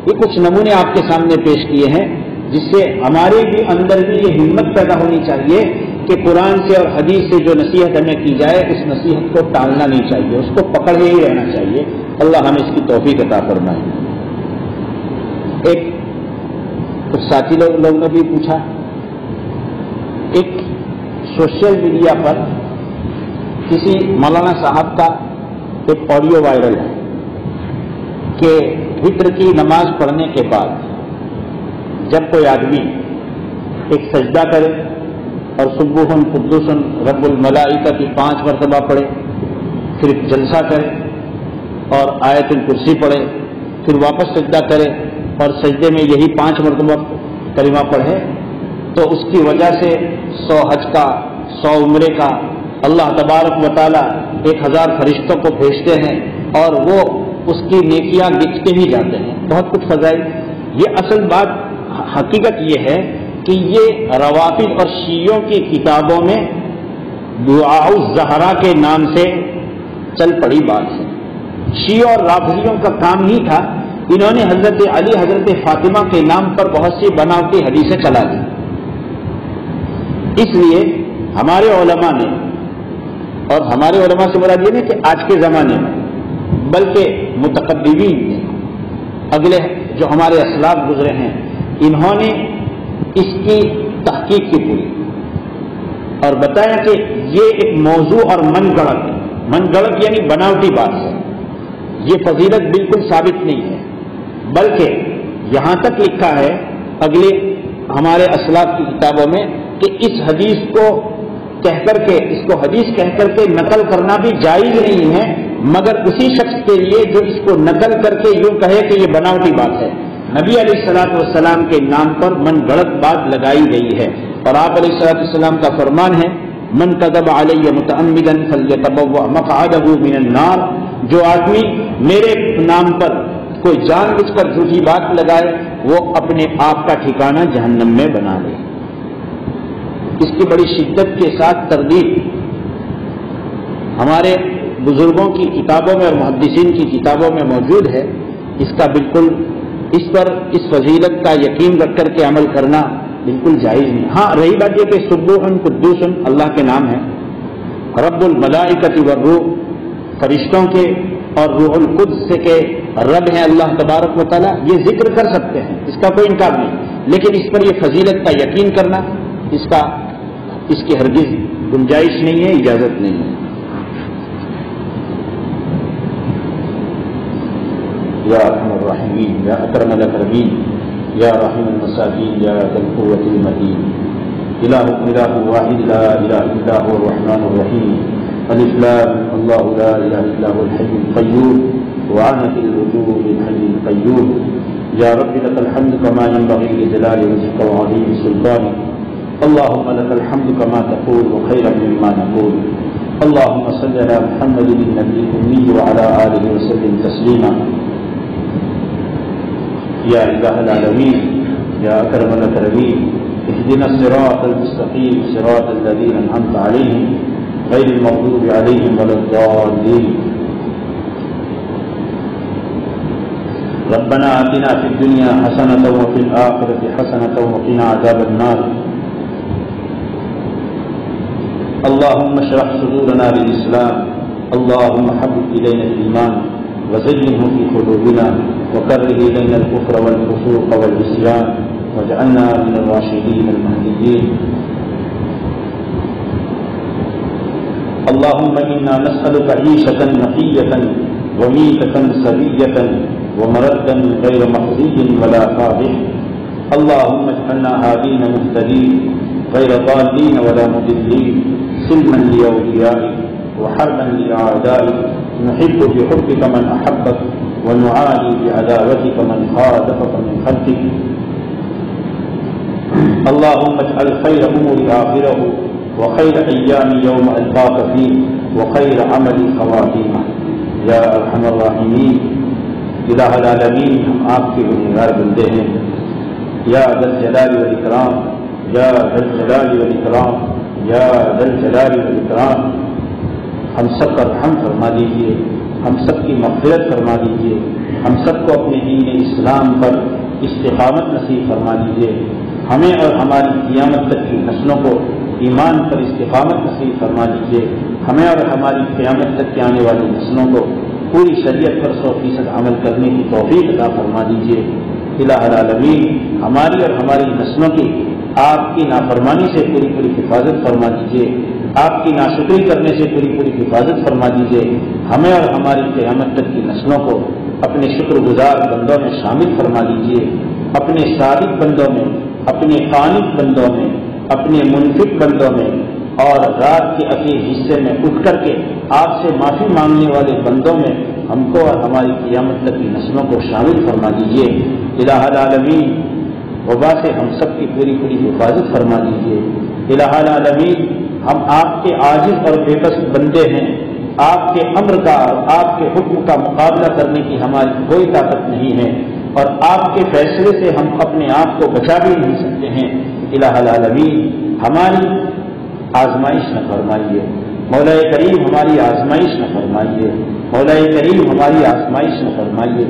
یہ کچھ نمونے آپ کے سامنے پیش کیے ہیں جس سے ہمارے بھی اندر بھی یہ ہمت پیدا ہونی چاہیے کہ قرآن سے اور حدیث سے جو نصیحت ہمیں کی جائے اس نصیحت کو ٹالنا نہیں چاہیے، اس کو پکڑے ہی رہنا چاہیے۔ اللہ ہمیں اس کی توفیق عطا فرمائے۔ ایک کچھ ساتھی لوگ نے بھی پوچھا، ایک سوشل میڈیا پر کسی مولانا صاحب کا ایک آڈیو وائرل ہے کہ وتر کی نماز پڑھنے کے بعد جب کوئی آدمی ایک سجدہ کرے اور سبوحن قدوسن رب الملائکہ کی 5 مرتبہ پڑھے، پھر ایک جلسہ کرے اور آیت الکرسی پڑھے، پھر واپس سجدہ کرے اور سجدے میں یہی 5 مرتبہ کلمہ پڑھے، تو اس کی وجہ سے 100 حج کا 100 عمرے کا اللہ تبارک و تعالیٰ 1000 فرشتوں کو بھیجتے ہیں اور وہ اس کی نیکیاں لکھتے ہی جاتے ہیں، بہت کچھ فضائل۔ یہ اصل بات حقیقت یہ ہے کہ یہ روافض اور شیعوں کی کتابوں میں دعاء الزہرا کے نام سے چل پڑی بات ہے۔ شیعوں اور رافضیوں کا کام ہی تھا، انہوں نے حضرت علی حضرت فاطمہ کے نام پر بہت سی بناوٹی حدیثیں چلا دی۔ اس لیے ہمارے علماء نے، اور ہمارے علماء سے مراد یہ نہیں کہ آج کے زمانے میں، بلکہ متقدمین نے، اگلے جو ہمارے اسلاف گزرے ہیں، انہوں نے اس کی تحقیق کی پوری اور بتایا کہ یہ ایک موضوع اور من گڑت یعنی بناوٹی بات ہے، یہ فضیلت بالکل ثابت نہیں ہے، بلکہ یہاں تک لکھا ہے اگلے ہمارے اسلاف کی کتابوں میں کہ اس حدیث کو کہہ کر کے، اس کو حدیث کہہ کر کے نقل کرنا بھی جائز نہیں ہے، مگر اسی شخص کے لیے جو اس کو نقل کر کے یوں کہے کہ یہ بناوٹی بات ہے۔ نبی علیہ الصلوۃ والسلام کے نام پر من گڑت بات لگائی گئی ہے، اور آپ علیہ الصلوۃ والسلام کا فرمان ہے من کذب علی متعمدا فلیتبوأ مقعدہ من النار، جو آدمی میرے نام پر کوئی جان بوجھ کر جھوٹی بات لگائے وہ اپنے آپ کا ٹھکانہ جہنم میں بنا لے۔ اس کی بڑی شدت کے ساتھ تردید ہمارے بزرگوں کی کتابوں میں اور محدثین کی کتابوں میں موجود ہے، اس کا بالکل اس پر اس فضیلت کا یقین رکھ کر کے عمل کرنا بالکل جائز نہیں۔ ہاں رہی بات یہ کہ سبوح قدوس اللہ کے نام ہے، رب الملائکۃ والروح فرشتوں کے اور روح القدس کے رب ہیں اللہ تبارک و تعالیٰ، یہ ذکر کر سکتے ہیں، اس کا کوئی انکار نہیں، لیکن اس پر یہ فضیلت کا یقین کرنا اس کی ہرگز گنجائش نہیں ہے، اجازت نہیں ہے۔ یا ارحم الراحمین، یا اکرم الاکرمین، یا رحیم المساکین، یا ذی القوۃ المتین، الہکم الہ واحد لا الہ الا هو الرحمن الرحیم، الف لام اللہ لا الہ الا هو الحی القیوم وعنت الوجوہ بالحی القیوم، یا رب لک الحمد کما ينبغی لجلال وجهک وعظیم سلطانک، اللهم لك الحمد كما تقول وخيرا مما نقول، اللهم صل على محمد النبي الأمي وعلى آله وسلم تسليما، يا إله العالمين يا أكرم الأكرمين اهدنا الصراط المستقيم صراط الذين أنعمت عليهم غير المغضوب عليهم ولا الضالين، ربنا آتنا في الدنيا حسنة وفي الآخرة حسنة وقنا عذاب النار، اللهم اشرح صدورنا للإسلام، اللهم حبب إلينا الإيمان وزينه في قلوبنا وكره إلينا الكفر والفسوق والعصيان واجعلنا من الراشدين المهديين، اللهم إنا نسألك عيشة نقية وميتة سوية ومردا غير مخزي ولا فاضح، اللهم اجعلنا هادين مهتدين غير ضالين ولا مضلين، سلما لأوليائك وحرما لأعدائك، نحب بحبك من أحبك ونعادي بعداوتك من خالفك من خلقك، اللهم اجعل خير أمور آخره وخير أيام يوم ألقاك فيه وخير عمل خواتيمه، یا ارحم الراحمین، الہ العالمین، ہم آپ کے گنہگار بندے ہیں، یا ذا الجلال والاکرام، یا ذا الجلال والاکرام، یا ذا الجلال والاکرام، ہم سب پر رحم فرما دیجیے، ہم سب کی مغفرت فرما دیجیے، ہم سب کو اپنے دین اسلام پر استقامت نصیب فرما دیجیے، ہمیں اور ہماری قیامت تک کی نسلوں کو ایمان پر استقامت نصیب فرما دیجیے، ہمیں اور ہماری قیامت تک کے آنے والی نسلوں کو پوری شریعت پر 100% عمل کرنے کی توفیق عطا فرما دیجیے، الہ العالمین، ہماری اور ہماری نسلوں کی آپ کی نافرمانی سے پوری پوری حفاظت فرما دیجیے، آپ کی ناشکری کرنے سے پوری پوری حفاظت فرما دیجیے، ہمیں اور ہماری قیامت تک کی نسلوں کو اپنے شکر گزار بندوں میں شامل فرما دیجیے، اپنے صادق بندوں میں، اپنے قانت بندوں میں، اپنے منفق بندوں میں، اور رات کے اخیر حصے میں اٹھ کر کے آپ سے معافی مانگنے والے بندوں میں ہم کو اور ہماری قیامت تک کی نسلوں کو شامل فرما دیجیے، الہ العالمین، وبا سے ہم سب کی پوری پوری حفاظت فرما دیجیے، الہ العالمین، ہم آپ کے عاجز اور بے بس بندے ہیں، آپ کے امر کا اور آپ کے حکم کا مقابلہ کرنے کی ہماری کوئی طاقت نہیں ہے، اور آپ کے فیصلے سے ہم اپنے آپ کو بچا بھی نہیں سکتے ہیں، الہ العالمین، ہماری آزمائش نہ فرمائیے، مولا کریم ہماری آزمائش نہ فرمائیے، مولا کریم ہماری آزمائش نہ فرمائیے،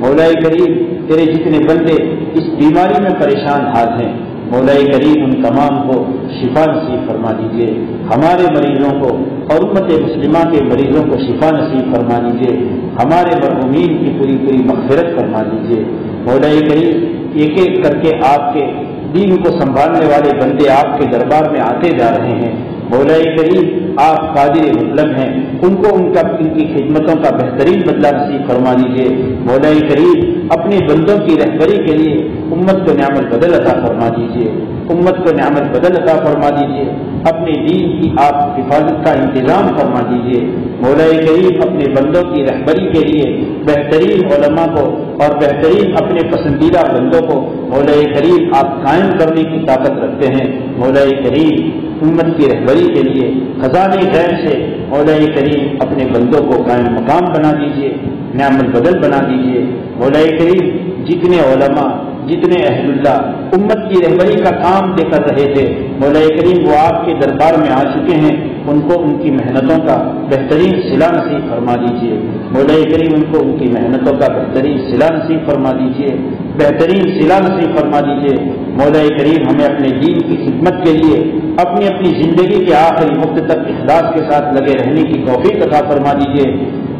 مولا کریم تیرے جتنے بندے اس بیماری میں پریشان حال ہیں، مولا کریم ان تمام کو شفا نصیب فرما دیجیے، ہمارے مریضوں کو اور امت مسلمہ کے مریضوں کو شفا نصیب فرما دیجیے، ہمارے مرحومین کی پوری پوری مغفرت فرما دیجیے، مولا کریم ایک ایک کر کے آپ کے دین کو سنبھالنے والے بندے آپ کے دربار میں آتے جا رہے ہیں، مولا کریم آپ قادر مطلق ہیں، ان کو ان کی خدمتوں کا بہترین بدلہ نصیب فرما دیجیے۔ مولا کریم اپنے بندوں کی رہبری کے لیے امت کو نعم البدل عطا فرما دیجیے، امت کو نعم البدل عطا فرما دیجیے، اپنے دین کی آپ حفاظت کا انتظام فرما دیجیے۔ مولا کریم اپنے بندوں کی رہبری کے لیے بہترین علماء کو اور بہترین اپنے پسندیدہ بندوں کو مولا کریم آپ قائم کرنے کی طاقت رکھتے ہیں۔ مولا کریم امت کی رہبری کے لیے خزانے غیب سے مولا کریم اپنے بندوں کو قائم مقام بنا دیجیے، نعم البدل بنا دیجیے۔ مولا کریم جتنے علماء، جتنے اہل اللہ امت کی رہبری کا کام دے کر رہے تھے، مولا کریم وہ آپ کے دربار میں آ چکے ہیں، ان کو ان کی محنتوں کا بہترین صلہ نصیب فرما دیجیے۔ مولا کریم ان کو ان کی محنتوں کا بہترین صلہ نصیب فرما دیجیے، بہترین صلہ نصیب فرما دیجیے۔ مولا کریم ہمیں اپنے دین کی خدمت کے لیے اپنی زندگی کے آخری وقت تک اخلاص کے ساتھ لگے رہنے کی توفیق عطا فرما دیجیے۔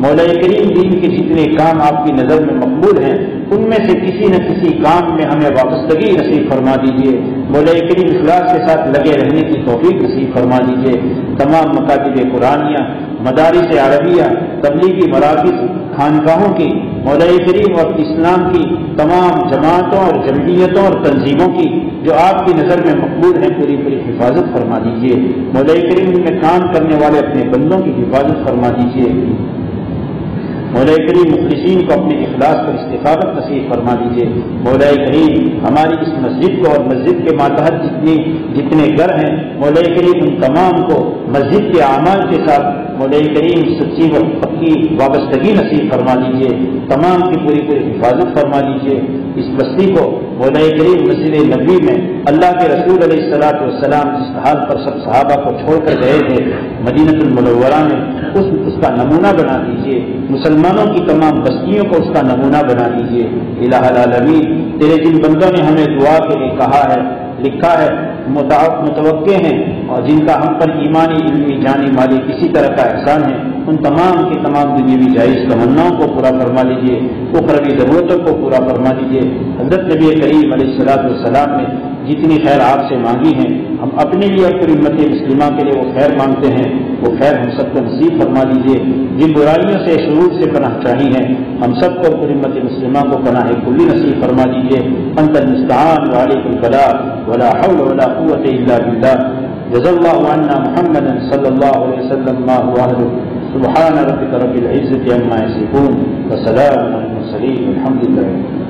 مولا کریم دین کے جتنے کام آپ کی نظر میں مقبول ہیں، ان میں سے کسی نہ کسی کام میں ہمیں وابستگی نصیب فرما دیجیے۔ مولا کریم اخلاص کے ساتھ لگے رہنے کی توفیق نصیب فرما دیجیے۔ تمام مکاتب قرآنیہ، مدارس عربیہ، تبلیغی مراکز، خانقاہوں کی مولا کریم اور اسلام کی تمام جماعتوں اور جمعیتوں اور تنظیموں کی جو آپ کی نظر میں مقبول ہیں، پوری حفاظت فرما دیجیے۔ مولا کریم ان میں کام کرنے والے اپنے بندوں کی حفاظت فرما دیجیے۔ مولا کریم مخلصین کو اپنے اخلاص پر استقامت نصیب فرما دیجیے۔ مولا کریم ہماری اس مسجد کو اور مسجد کے ماتحت جتنے گھر ہیں، مولا کریم ان تمام کو مسجد کے اعمال کے ساتھ مولا کریم سچی و پکی وابستگی نصیب فرما دیجیے۔ تمام کی پوری حفاظت فرما دیجیے۔ اس بستی کو مولا کریم مسجد نبوی میں اللہ کے رسول علیہ الصلوۃ والسلام جس حال پر سب صحابہ کو چھوڑ کر گئے تھے، مدینہ المنورہ میں اس کا نمونہ بنا دیجیے۔ مسلمانوں کی تمام بستیوں کو اس کا نمونہ بنا دیجیے۔ الہ العالمین تیرے جن بندوں نے ہمیں دعا کے لیے کہا ہے، لکھا ہے، متوقع ہیں اور جن کا ہم پر ایمانی، علمی، جانی، مالی کسی طرح کا احسان ہے، ان تمام کی تمام دنیاوی جائز تمناؤں کو پورا فرما لیجیے، اخروی ضرورتوں کو پورا فرما لیجیے۔ حضرت نبی کریم علیہ الصلوۃ والسلام نے جتنی خیر آپ سے مانگی ہیں، ہم اپنے لیے اور پوری امت مسلمہ کے لیے وہ خیر مانگتے ہیں، وہ خیر ہم سب کو نصیب فرما دیجیے۔ جن برائیوں سے شرور سے پناہ چاہی ہیں، ہم سب کو پوری امت مسلمہ کو پناہ کلی نصیب فرما دیجیے۔ انت المستعان وعلیک البلاغ ولا حول ولا قوة الا بالله۔ جزا اللہ عنا محمدا صلی اللہ علیہ وسلم ما هو اهله۔ سبحان ربك رب العزة عما يصفون وسلام على المرسلين والحمد لله۔